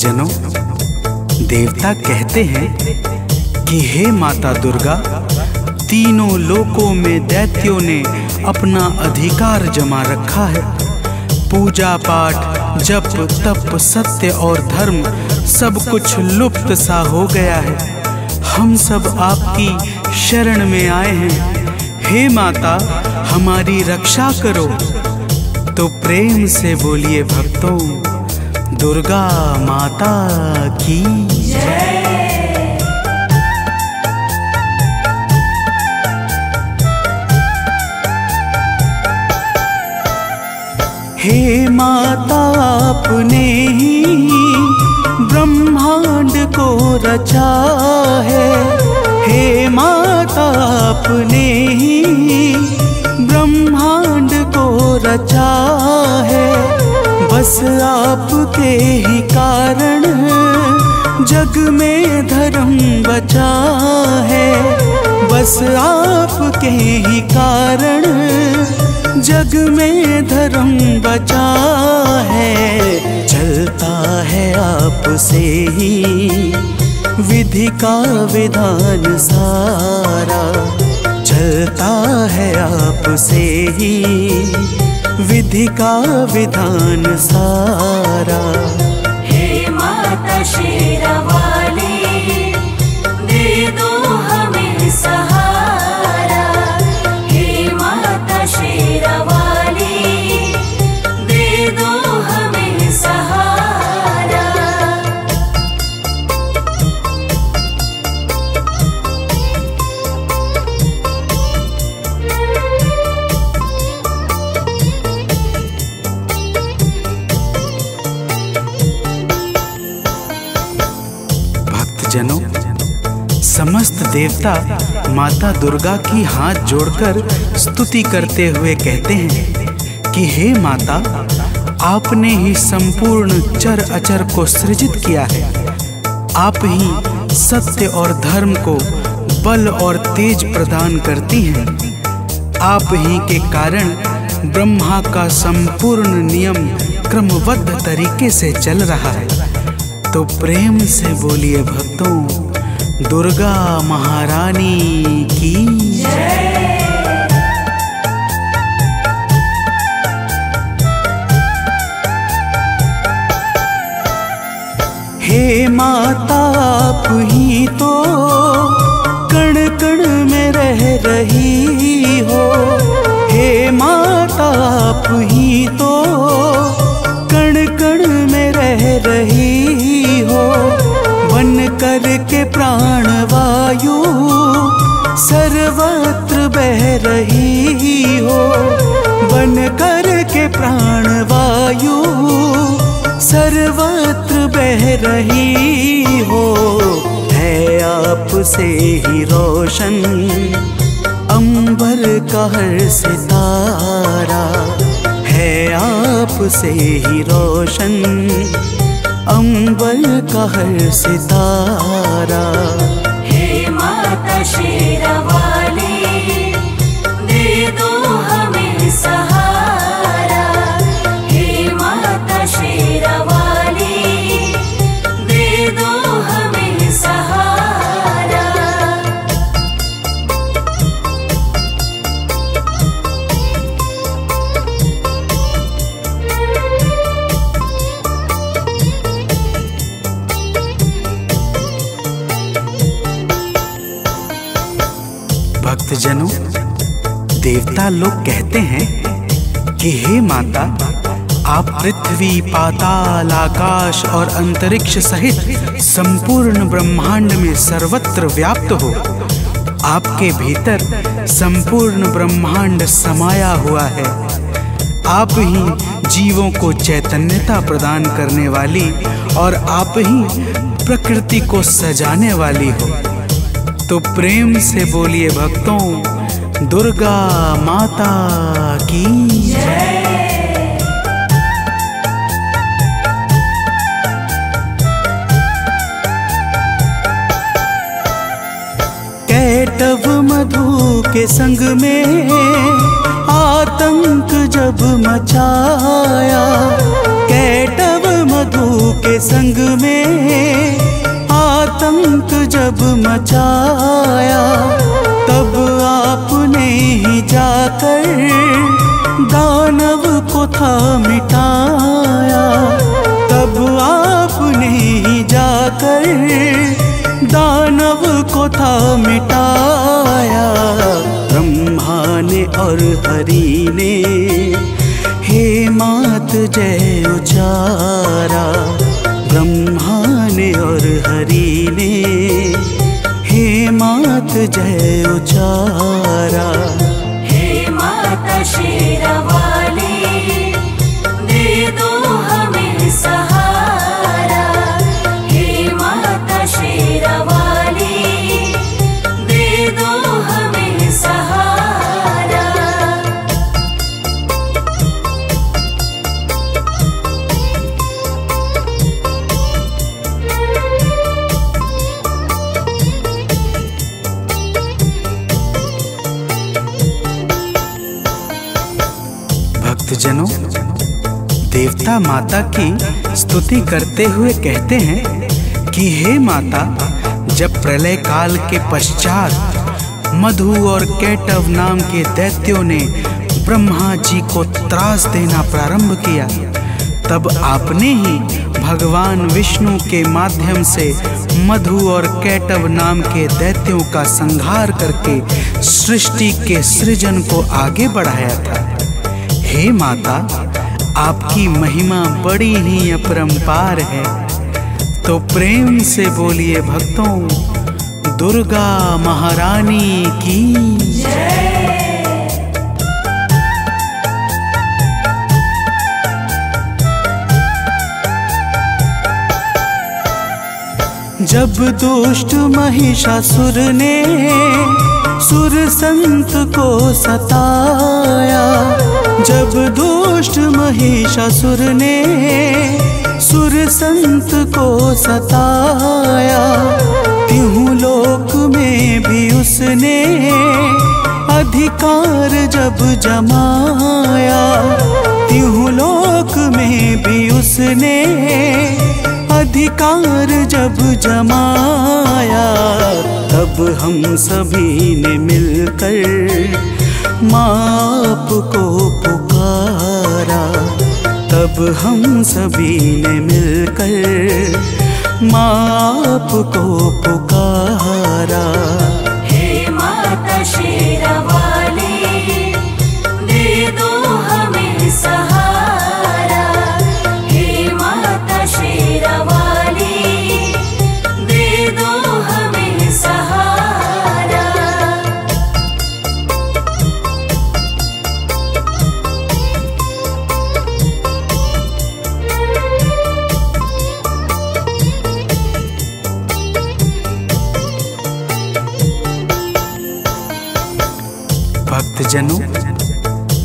भक्तजनों, देवता कहते हैं कि हे माता दुर्गा, तीनों लोकों में दैत्यों ने अपना अधिकार जमा रखा है। पूजा पाठ, जप तप, सत्य और धर्म सब कुछ लुप्त सा हो गया है। हम सब आपकी शरण में आए हैं। हे माता, हमारी रक्षा करो। तो प्रेम से बोलिए भक्तों, दुर्गा माता की जय। हे माता, आपने ही ब्रह्मांड को रचा है। हे माता, आपने ही ब्रह्मांड को रचा है। बस आपके ही कारण जग में धर्म बचा है। बस आपके ही कारण जग में धर्म बचा है। चलता है आपसे ही विधि का विधान सारा। चलता है आपसे ही विधि का विधान सारा। हे माता शेरावाली, दे दो हमें सहारा। हे माता शेरावाली, दे दो हमें सहारा। भक्तजनों, समस्त देवता माता दुर्गा की हाथ जोड़कर स्तुति करते हुए कहते हैं कि हे माता, आपने ही संपूर्ण चर अचर को सृजित किया है। आप ही सत्य और धर्म को बल और तेज प्रदान करती हैं। आप ही के कारण ब्रह्मा का संपूर्ण नियम क्रमबद्ध तरीके से चल रहा है। तो प्रेम से बोलिए भक्तों, दुर्गा महारानी की जय। हे माता, आप ही तो कण कण में रह रही हो। हे माता, आप ही तो कण कण में रह रही हो। बन कर के प्राण वायु सर्वत्र बह रही हो। बन कर के प्राण वायु सर्वत्र बह रही हो। है आपसे ही रोशन अंबर का हर सितारा। है आपसे ही रोशन अंबर का हर सितारा। हे माता शेरावाली, दे दो हमें सहारा। हे माता शेरावाली, दे दो हमें सहारा। भक्तजनों, देवता लोग कहते हैं कि हे माता, आप पृथ्वी, पाताल, आकाश और अंतरिक्ष सहित संपूर्ण ब्रह्मांड में सर्वत्र व्याप्त हो। आपके भीतर संपूर्ण ब्रह्मांड समाया हुआ है। आप ही जीवों को चैतन्यता प्रदान करने वाली और आप ही प्रकृति को सजाने वाली हो। तो प्रेम से बोलिए भक्तों, दुर्गा माता की जय। कैटव मधु के संग में आतंक जब मचाया। कैटव मधु के संग में आतंक जब मचाया, तब आपने ही जाकर दानव को था मिटाया। तब आपने ही जाकर दानव को था मिटाया। ब्रह्मा ने और हरि ने हे मात जय उचारा। ब्रह्मा ने और हरि ने हे मात जय उचारा। हे माता शेरावाली, दे दो हमें सहारा। हे माता शेरावाली, दे दो हमें सहारा। भक्तजनों, देवता माता की स्तुति करते हुए कहते हैं कि हे माता, जब प्रलय काल के पश्चात मधु और कैटव नाम के दैत्यों ने ब्रह्मा जी को त्रास देना प्रारंभ किया, तब आपने ही भगवान विष्णु के माध्यम से मधु और कैटव नाम के दैत्यों का संहार करके सृष्टि के सृजन को आगे बढ़ाया था। हे माता, आपकी महिमा बड़ी ही अपरंपार है, तो प्रेम से बोलिए भक्तों, दुर्गा महारानी की जय। जब दुष्ट महिषासुर ने सुर संत को सताया, जब दुष्ट महिषासुर ने सुर संत को सताया, तिहु लोक में भी उसने अधिकार जब जमाया। तिहु लोक में भी उसने अधिकार जब जमाया, तब हम सभी ने मिलकर माँ को पुकारा। तब हम सभी ने मिलकर माँ को पुकारा। हे माता शेरावाली, दे दो हमें सहारा। हे माता शेरावाली, दे दो हमें सहारा। भक्तजनों,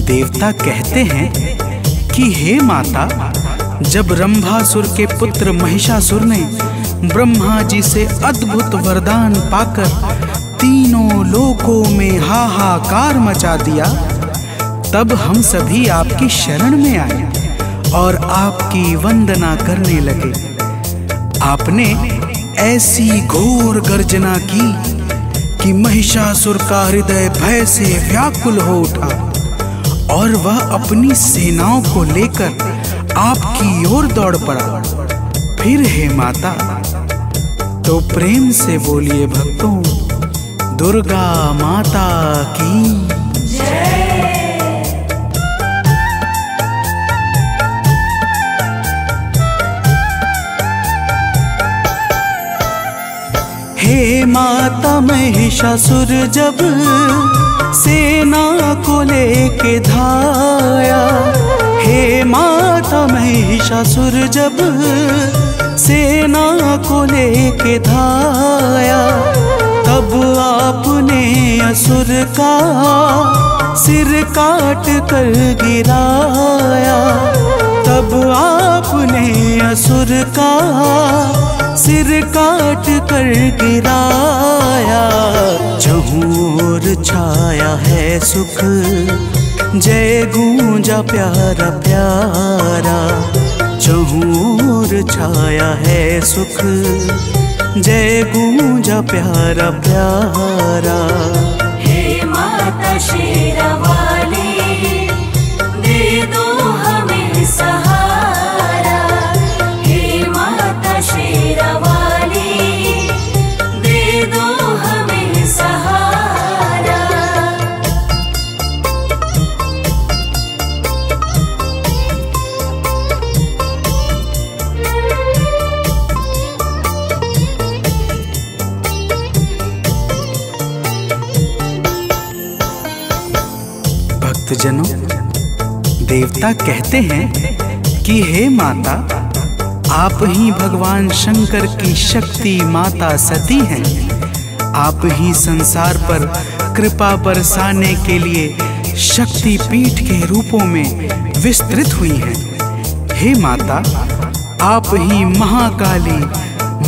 देवता कहते हैं कि हे माता, जब रंभासुर के पुत्र महिषासुर ने ब्रह्मा जी से अद्भुत वरदान पाकर तीनों लोकों में हाहाकार मचा दिया, तब हम सभी आपकी शरण में आए और आपकी वंदना करने लगे। आपने ऐसी घोर गर्जना की कि महिषासुर का हृदय भय से व्याकुल हो उठा और वह अपनी सेनाओं को लेकर आपकी ओर दौड़ पड़ा। फिर हे माता, तो प्रेम से बोलिए भक्तों, दुर्गा माता की जय। हे माता, महिषासुर जब सेना को लेके धाया, हे माता, महिषासुर जब सेना को लेके धाया, तब आपने असुर का सिर काट कर गिराया। तब आपने असुर का सिर काट कर गिराया। जहूं ओर छाया है सुख, जय गूंजा प्यारा प्यारा। जहूं ओर नूर छाया है सुख, जय गूंजा प्यारा प्यारा। हे माता शेरावाली, दे दो हमें सहारा। हे माता शेरावाली, दे दो हमें सहारा। भक्तजनों, देवता कहते हैं कि हे माता, आप ही भगवान शंकर की शक्ति माता सती हैं। आप ही संसार पर कृपा बरसाने के लिए शक्ति पीठ के रूपों में विस्तृत हुई हैं। हे माता, आप ही महाकाली,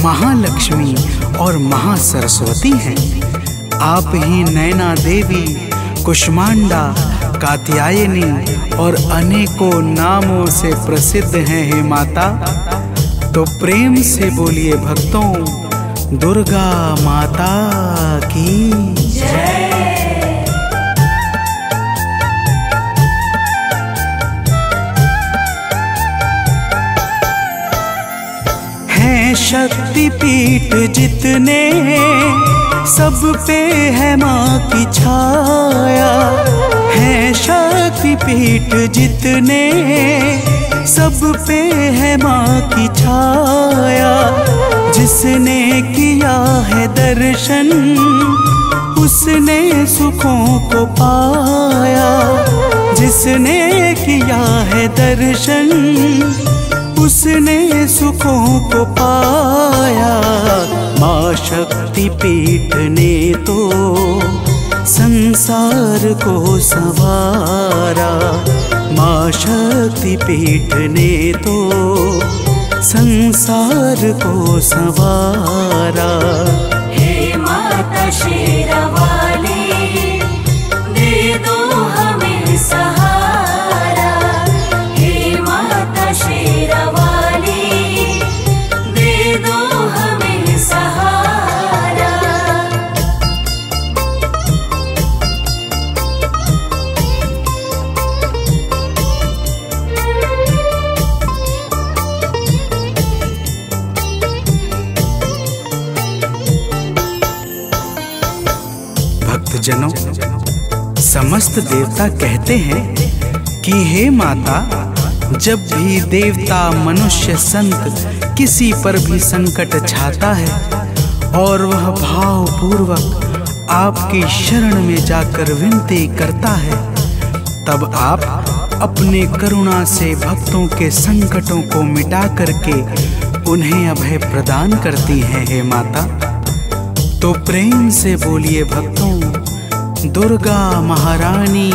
महालक्ष्मी और महासरस्वती हैं। आप ही नैना देवी, कुष्मांडा, कात्यायनी और अनेकों नामों से प्रसिद्ध हैं। हे माता, तो प्रेम से बोलिए भक्तों, दुर्गा माता की जय। हैं शक्ति पीठ जितने, सब पे है माँ की छाया। है शक्ति पीठ जितने, सब पे है माँ की छाया। जिसने किया है दर्शन, उसने सुखों को पाया। जिसने किया है दर्शन, उसने सुखों को पाया। माँ शक्ति पीठ ने तो संसार को संवारा। माँ शक्ति पीठ ने तो संसार को संवारा। हे माता शेरावाली, दे दो हमें सहारा। हे माता शेरावाली, दे दो हमें सहारा। भक्तजनों, समस्त देवता कहते हैं कि हे माता, जब भी देवता, मनुष्य, संत किसी पर भी संकट छाता है और वह भावपूर्वक आपकी शरण में जाकर विनती करता है, तब आप अपने करुणा से भक्तों के संकटों को मिटा करके उन्हें अभय प्रदान करती हैं। हे माता, तो प्रेम से बोलिए भक्तों, दुर्गा महारानी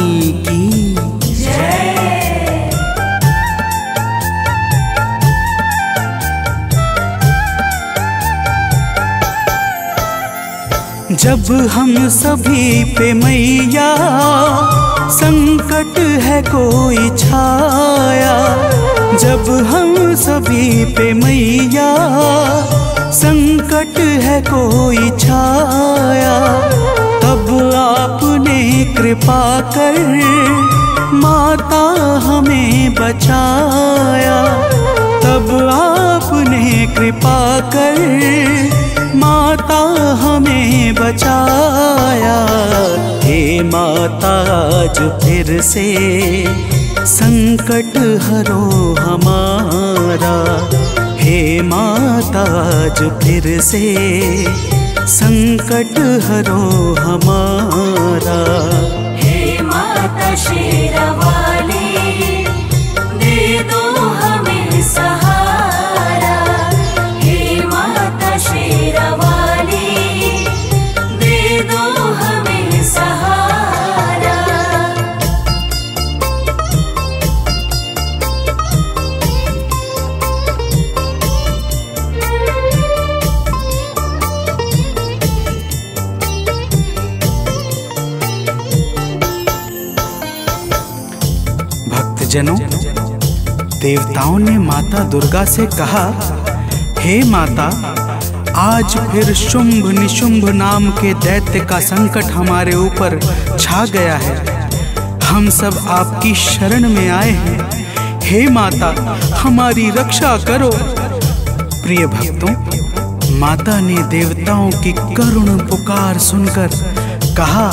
की जय। जब हम सभी पे मैया संकट है कोई छाया। जब हम सभी पे मैया संकट है कोई छाया, तब आपने कृपा कर माता हमें बचाया। तब आपने कृपा कर माता हमें बचाया। हे माता, आज फिर से संकट हरो हमारा। हे माता, आज फिर से संकट हरो हमारा। हे माता शेरावाली, दे दो हमें सहारा। हे माता शेरावाली, दे दो हमें सहारा। भक्तजनों, देवताओं ने माता दुर्गा से कहा, हे माता, आज फिर शुंभ निशुंभ नाम के दैत्य का संकट हमारे ऊपर छा गया है। हम सब आपकी शरण में आए हैं। हे माता, हमारी रक्षा करो। प्रिय भक्तों, माता ने देवताओं की करुण पुकार सुनकर कहा,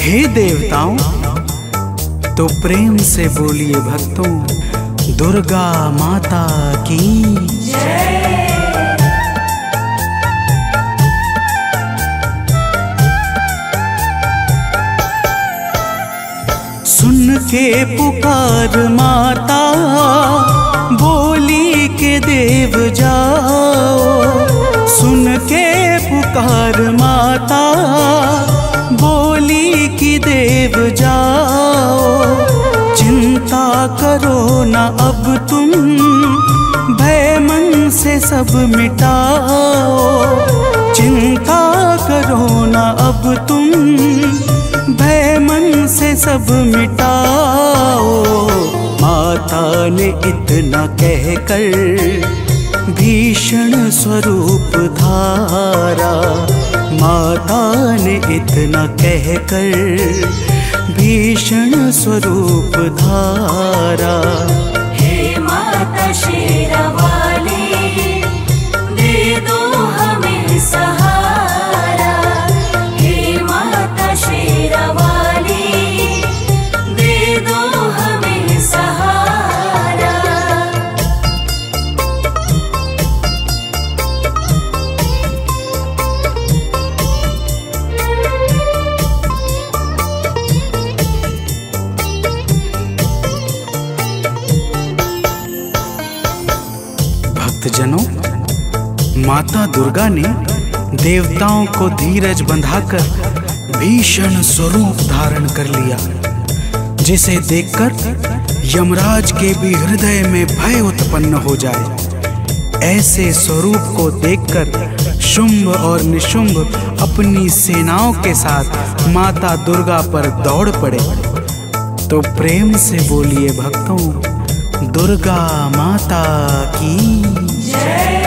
हे देवताओं, तो प्रेम से बोलिए भक्तों, दुर्गा माता की जय। सुन के पुकार माता, बोली के देव जाओ। सुन के पुकार माता, बोली की देव जाओ। चिंता करो ना अब तुम, भय मन से सब मिटाओ। चिंता करो ना अब तुम, भय मन से सब मिटाओ। माता ने इतना कहकर भीषण स्वरूप धारा। माता ने इतना कहकर भीषण स्वरूप धारा। हे माता शेरावाली, दे दो हमें सहारा। हे माता शेरावाली, दे दो हमें सहारा। भक्तजनों, माता दुर्गा ने देवताओं को धीरज बंधाकर भीषण स्वरूप धारण कर लिया, जिसे देखकर यमराज के भी हृदय में भय उत्पन्न हो जाए। ऐसे स्वरूप को देखकर शुंभ और निशुंभ अपनी सेनाओं के साथ माता दुर्गा पर दौड़ पड़े। तो प्रेम से बोलिए भक्तों, दुर्गा माता की जय।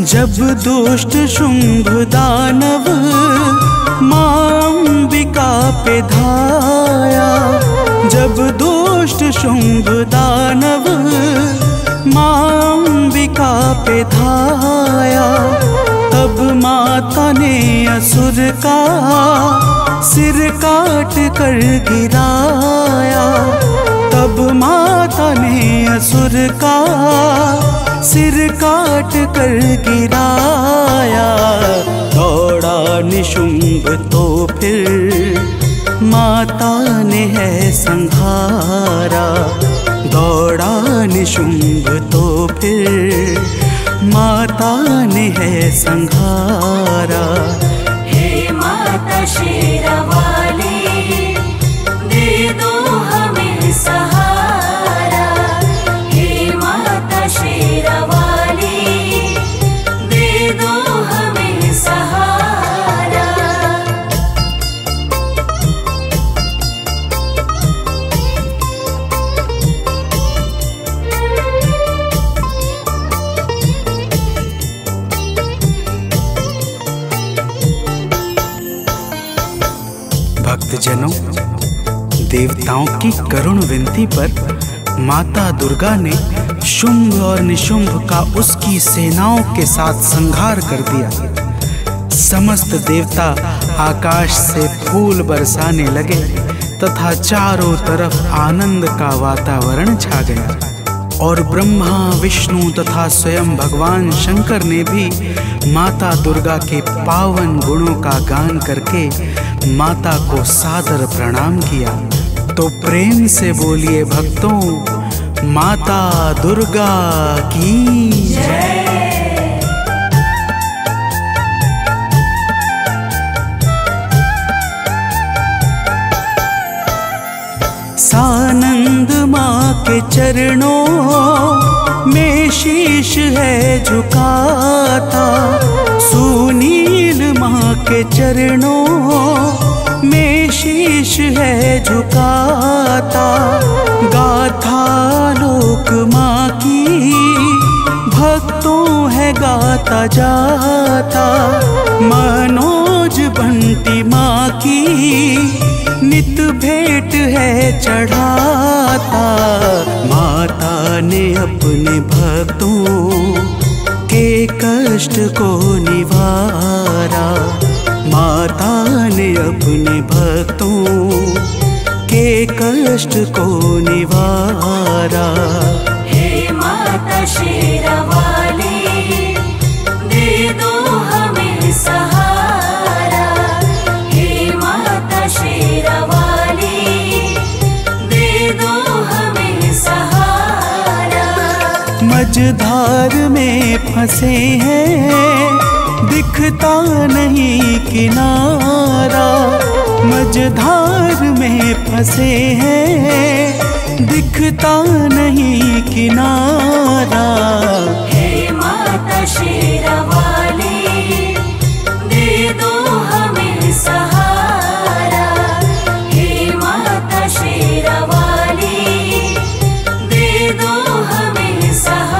जब दुष्ट शुंभ दानव मां अंबिका पे धाया। जब दुष्ट शुंभ दानव मां अंबिका पे धाया। तब माता ने असुर का सिर काट कर गिराया। तब माता ने असुर का सिर काट कर गिराया। दौड़ा निशुंभ तो फिर माता ने है संहारा। दौड़ा निशुंभ तो फिर माता ने है संहारा। हे माता शेरावाली, दे दो हमें सहारा। हे माता शेरावाली, दे दो हमें सहारा। भक्तजनों, देवताओं की करुण विनती पर माता दुर्गा ने शुंभ और निशुंभ का उसकी सेनाओं के साथ संहार कर दिया। समस्त देवता आकाश से फूल बरसाने लगे तथा चारों तरफ आनंद का वातावरण छा गया। और ब्रह्मा, विष्णु तथा स्वयं भगवान शंकर ने भी माता दुर्गा के पावन गुणों का गान करके माता को सादर प्रणाम किया। तो प्रेम से बोलिए भक्तों, माता दुर्गा की जय। सानंद माँ के चरणों में शीश है झुकाता। सुनील माँ के चरणों में शीश है झुकाता, गाथा लोक माँ की भक्तों है गाता जाता। मनोज बंटी माँ की नित भेंट है चढ़ाता। माता ने अपने भक्तों के कष्ट को निवारा, माता ने अपने भक्तों के कष्ट को निवारा। हे माता शेरावाली, दे दो हमें सहारा। हे माता शेरावाली, दे दो हमें सहारा। मझधार में फंसे हैं, दिखता नहीं किनारा। मझधार में फंसे हैं, दिखता नहीं किनारा। हे माता शेरावाली, दे दो हमें सहारा। हे माता शेरावाली, दे दो हमें सहारा।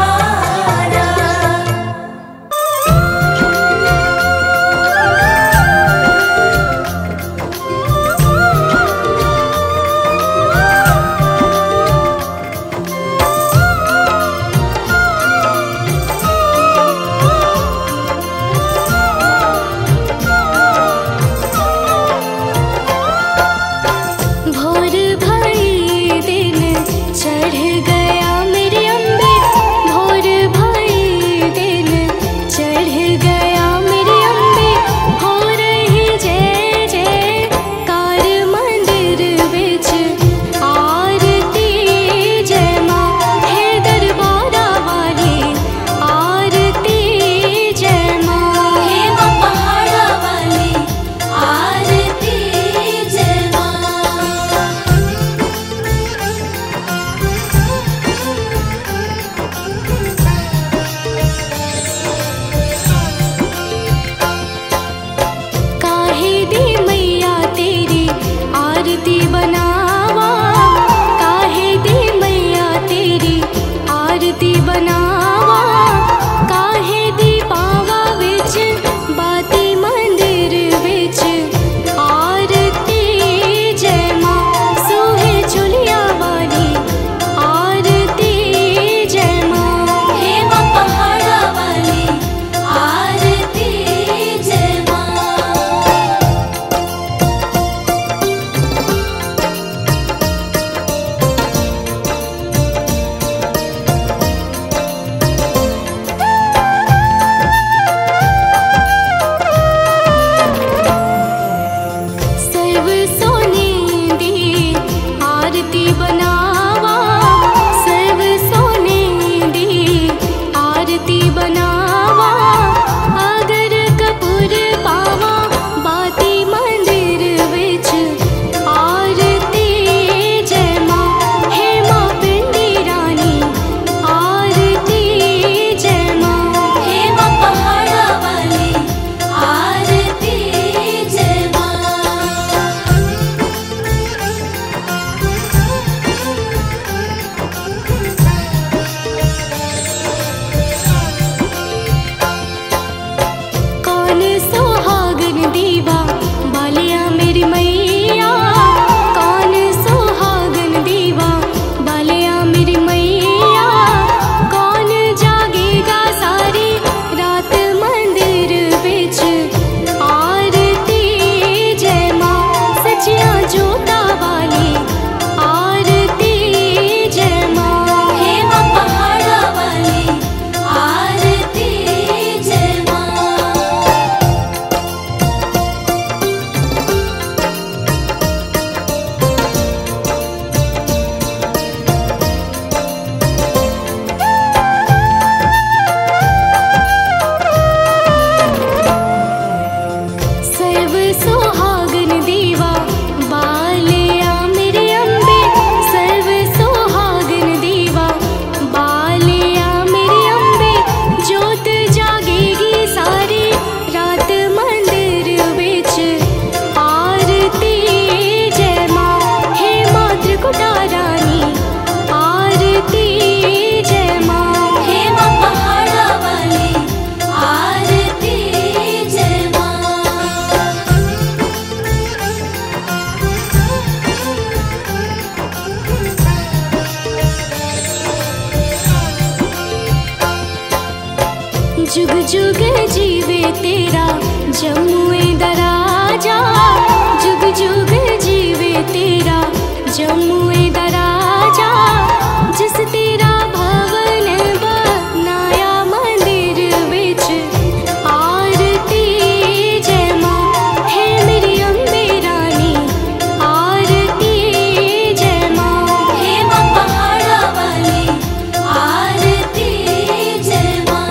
जुग जुग जीवे तेरा जमुए दराजा, जुग जुग जीवे तेरा जमुए दराजा। जिस तेरा भवन बनाया मंदिर विच आरती जय माँ, है मेरी अम्बे रानी आरती जय माँ, हे माँ पहाड़ा वाली आरती जय माँ।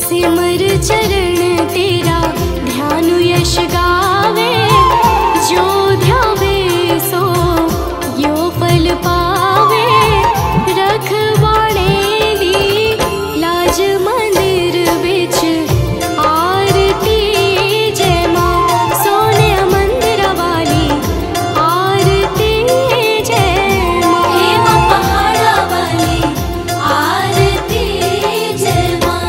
सिमर चरण तेरा ध्यान यश गावे, जो ध्यावे सो यो फल पावे। रखवाड़े दी लाज मंदिर विच आरती जय माँ, सोने मंदिर वाली आरती जय माँ, हे माँ पहाड़ा वाली आरती जय माँ।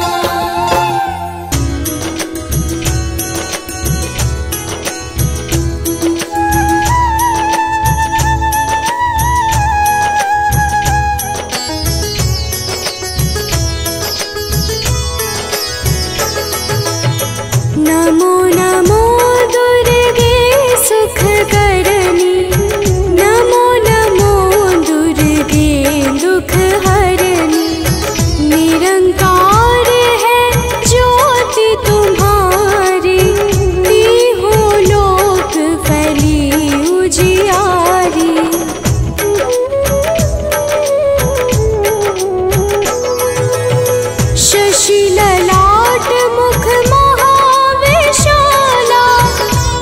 नमो नमो दुर्गे सुख करनी, नमो नमो दुर्गे दुख हरनी। निरंकार है ज्योति तुम्हारी, तीहों लोक फैली उजियारी। शशि ललाट मुख महाविशाला,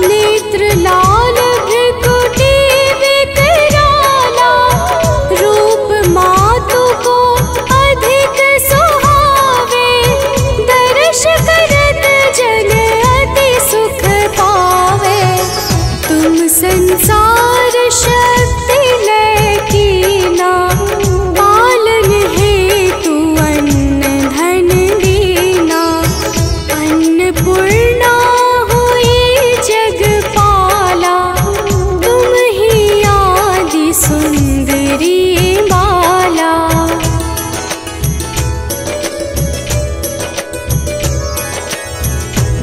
नेत्र लाल भृकुटी विकराला। रूप मातु को अधिक सुहावे, दर्श करत जन अति सुख पावे। तुम संसार शक्ति लय कीना, पालन हेतु अन्न धन दीना। अन्नपूर्णा हुई जगपाला, तुम ही आदि सुंदरी बाला।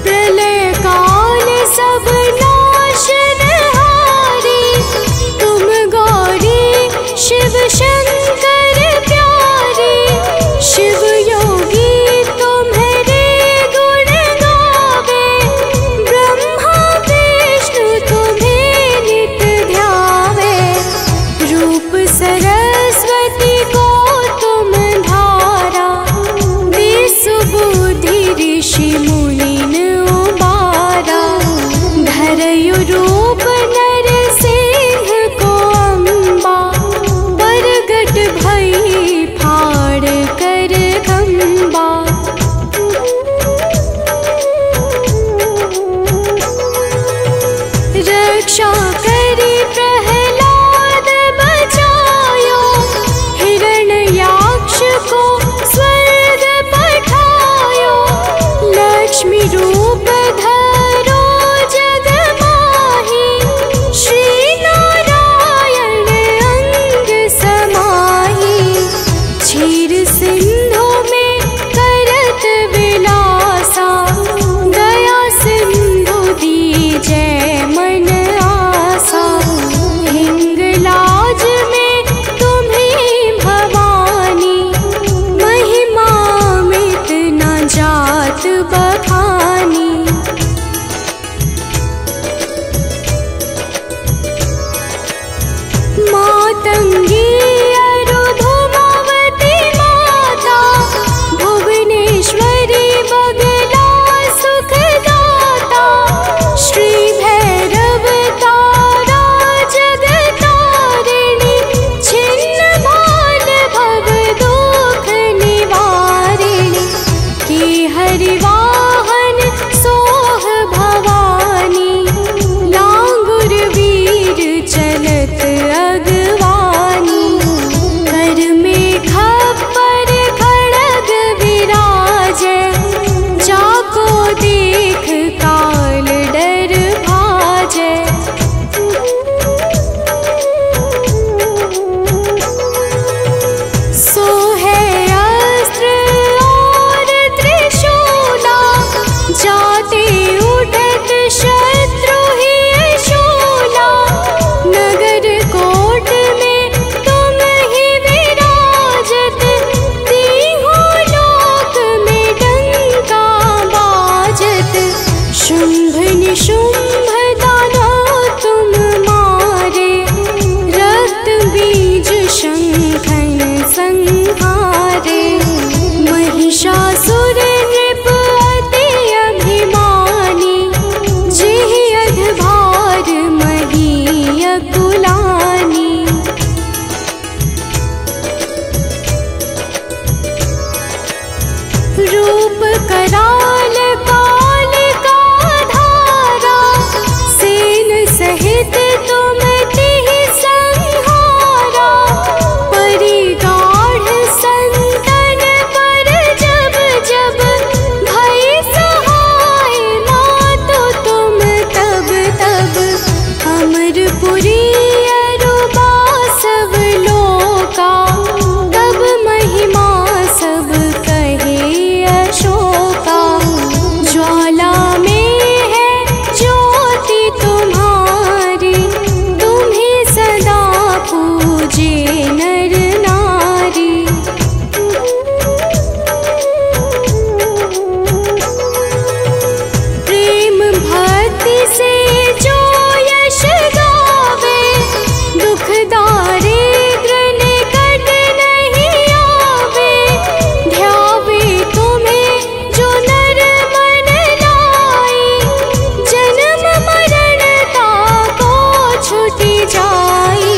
प्रलय काल सब नाशनहारी, तुम गौरी शिव शंकर प्यारी। शिव योगी तुम्हारे गुण गावे, ब्रह्मा विष्णु तुम्हें नित ध्यावे। रूप सरस्वती को तुम धारा, विसुबुद्धि ऋषि मुनिन उबारा। धरयु रूप नरसिंह को अम्बा, प्रगट भई फाड़ कर खम्बा। रक्षा करी प्रहलाद बचायो, हिरण्याक्ष को स्वर्ग पठायो। लक्ष्मी रूप धरो जग माही, श्री नारायण अंग समाही। क्षीर सिंधु में करत विलासा, दया सिंधु दी जय मन आसा। हिंगलाज में तुम्हीं भवानी, महिमा मित न जात बखानी। मातंगी अरुधुमावती माता, कराल काल का धारा, सेन सहित तुम तिहि संहारा। परिगाढ़ संतन पर जब जब भई सहाय, मातो तुम तब तब अमरपुरी अरुबा सब लोका। तब महिमा सब कहे अशोका, ज्वाला में है ज्योति तुम्हारी, तुम्हें सदा पूजे नर नारी। प्रेम भक्ति से जो यश गावे, दुख दारिद्र निकट नहीं आवे। ध्यावे तुम्हें जो नर मन लाई, जन्म मरण ताको छुटी जाई।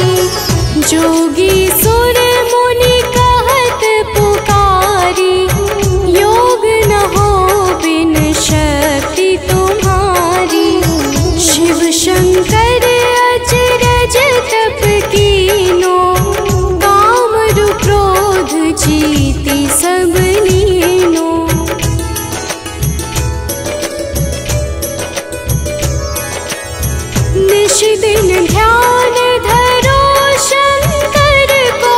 जोगी सुर मुनि कहत पुकारी, योग न हो बिन शक्ति तुम्हारी। शिव शंकर अचरज तप कीनो, काम रु क्रोध जीति सब लीनो। निश दिन ध्यान धरो शंकर को,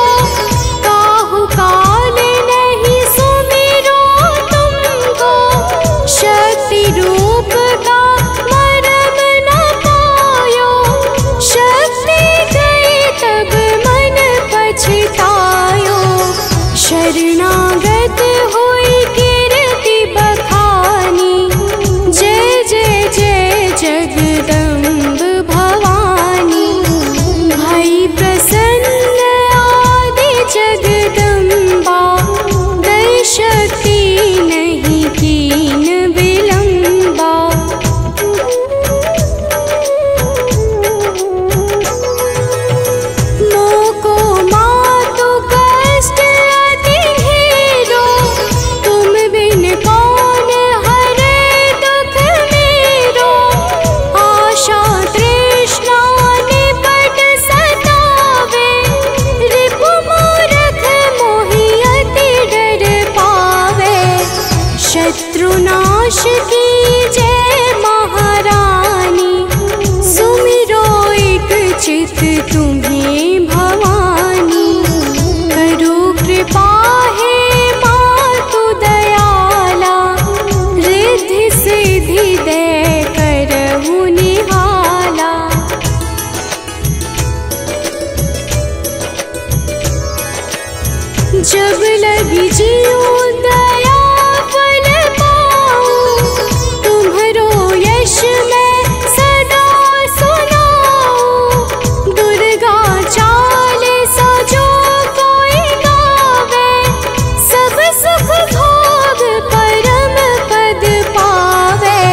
काहु काल नहीं सुमिरो तुमको। शक्ति रूप का मरम न पायो, शक्ति गई तब मन पछतायो। शरणागत हुई कीर्ति बखानी, जय जय जय जगदम्ब भवानी। भई प्रसन्न आदि जगदम्बा, दई शक्ति नहीं कीन विलंबा। मोको मातु कष्ट अति ढेरो, तुम बिन कौन हरे दुख मेरो। आशा तृष्णा निपट सतावे, रिपु मूरख मोहि अति डर पावे। शत्रुनाश की जय महारानी, सुमिरो एक चित तुम्हें भवानी। करो कृपा हे मातु दयाला, रिद्धि सिद्धि दे करहु निहाला। जब लगी जीऊं दया फल पाऊं, तुम्हरो यश मैं सदा सुनाऊं। दुर्गा चालीसा जो कोई गावे, सब सुख भोग परम पद पावे।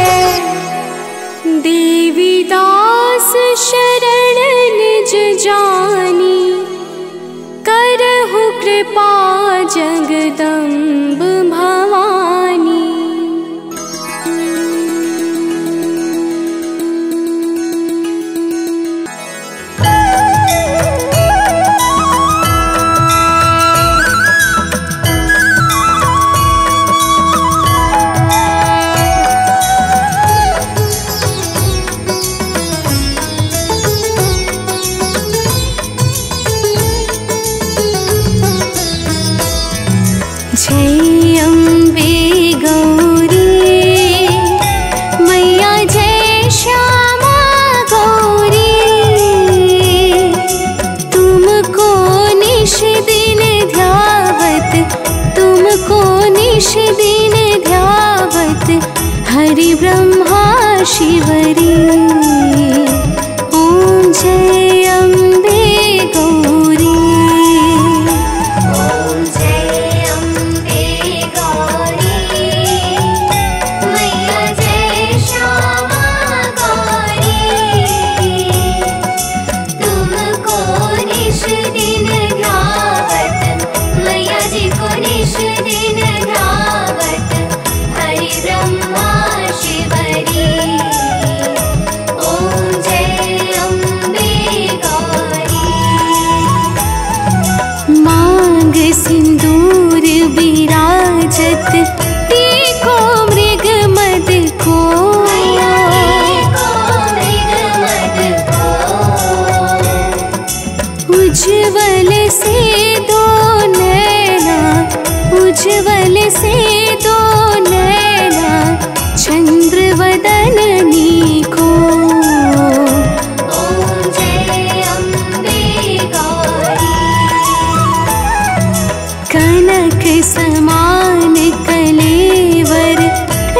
देवी दास शरण निज जानी, करहु कृपा जगदम्ब भवानी। जय अम्बे गौरी, मैया जय श्यामा गौरी। तुमको निश दिन ध्यावत, तुमको निश दिन ध्यावत, हरि ब्रह्मा शिवरी। ओम जय अम्बे गौरी। दिन ध्यावत, हरि राजत टीको मृग मद को। उज्ज्वल से दो नैना, उज्ज्वल से दो नैना चंद्र वदननी को। ओम जय अम्बे गौरी। कनक समान कलेवर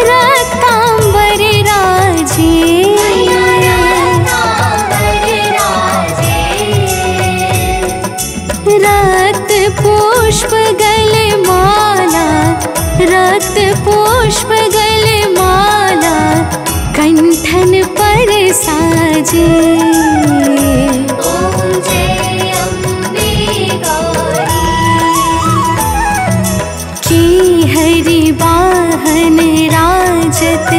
रक्तांबर राजे। रक्त पुष्प गल माला, रक्त पुष्प गल माला कंठन पर साजे। ओम जय अम्बे गौरी। की हरि वाहन राजत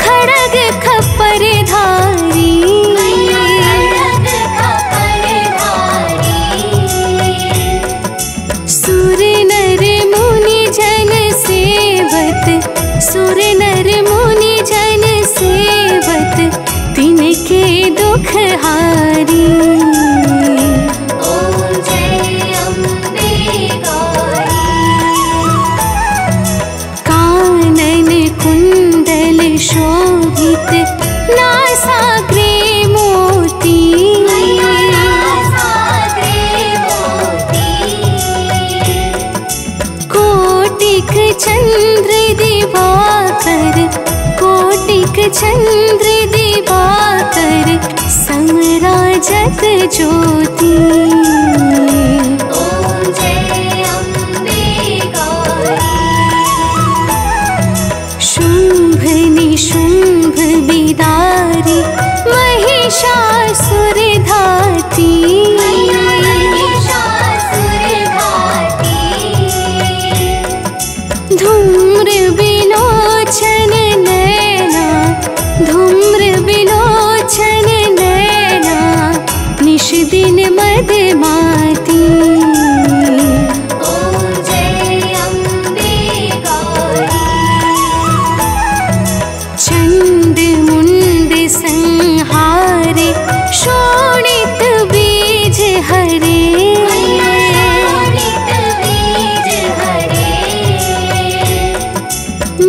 खड़ग खप्पर धारी। सुर नर मुनि जन सेवत, सुर नर मुनि जन सेवत तिनके दुख हारी। ओम जय अम्बे गौरी। कानन कुंडल शोभित नासाग्रे मोती। कोटिक चंद्र दिवाकर, कोटिक चंद्र दिवाकर समराजत ज्योति। ओम जय अम्बे गौरी। शुंभ निशुंभ बिदारी महिषासुर धाती। धूम्र बिलोचन नैना, धूम्र बिलोचन नैना निश दिन मदमाती। ओम जय अम्बे गौरी। चंड मुंड संहारे शोणित बीज हरे।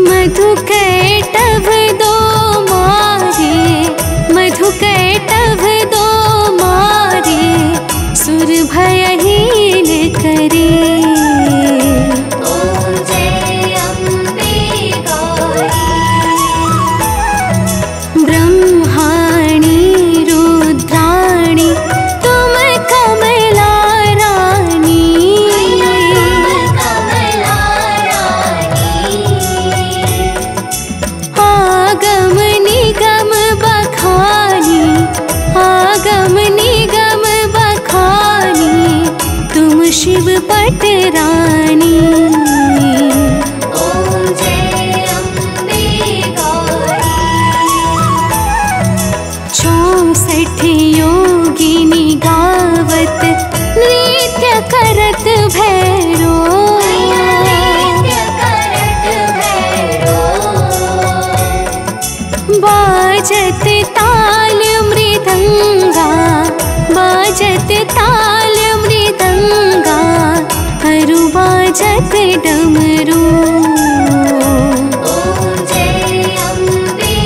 मधु कैटभ दो मारे, मधु कैटभ दो मारे सुर भयहीन करे। ओम जय अम्बे गौरी। ब्रह्माणी रुद्राणी तुम कमला रानी। आगम निगम बखानी, आगम निगम बखानी तुम शिव पटरानी। ओम जय अम्बे गौरी। 64 योगिनी गावत नृत्य करत भैरो। बाजत ताल मृदंगा, बाजत ताल मृदंगा हरु बाजत डमरू। ओम जय अम्बे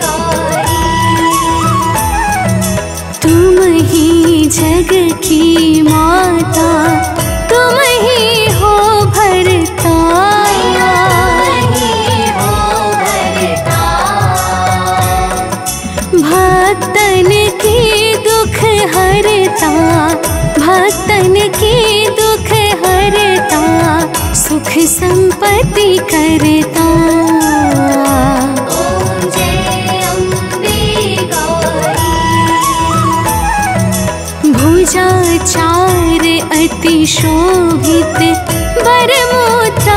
गौरी। तुम ही जग की माता, तुम ही हो भरता। भक्तन की दुख हरता, भक्तन की दुख हरता सुख संपत्ति करता। ओम जय अम्बे गौरी। भुजाचार अति शोभित बरमूत्राधारी।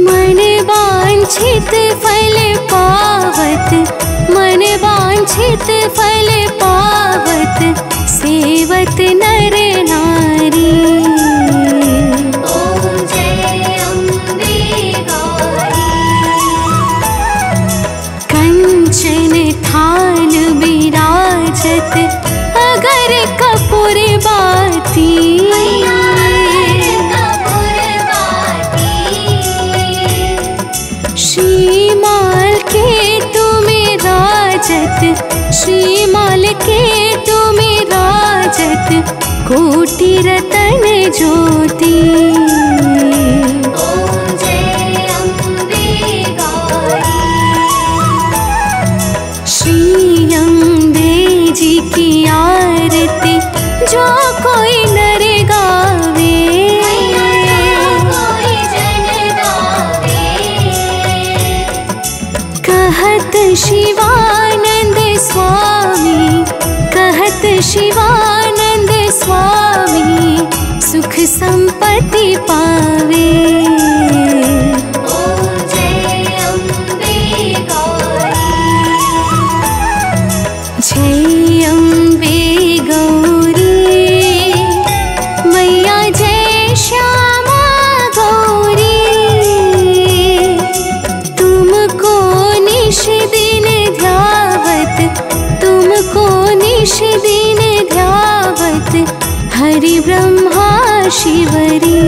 मन वांछित फल पावत, मन वांछित फल पावत सेवत सेवत नर नारी। ओम जय अम्बे गौरी। कंचन थाल विराजत अगर कपूर बाती। श्रीमाल के तुम्हें राजत, श्रीमाल के तुम्हें राजत कोटि रतन ज्योति। ओम जय अम्बे गौरी। श्री अम्बे जी की आरती जो कोई नर गावे। कोई जन गावे। कहत शिवानंद स्वामी, कहत शिवानंद स्वामी सुख संपत्ति पावे। ओम जय अम्बे गौरी। जय अम्बे गौरी मैया, जय श्यामा गौरी। तुमको निश दिन ध्यावत, तुमको निश दिन ध्यावत हरि ब्रह्मा शिवरी।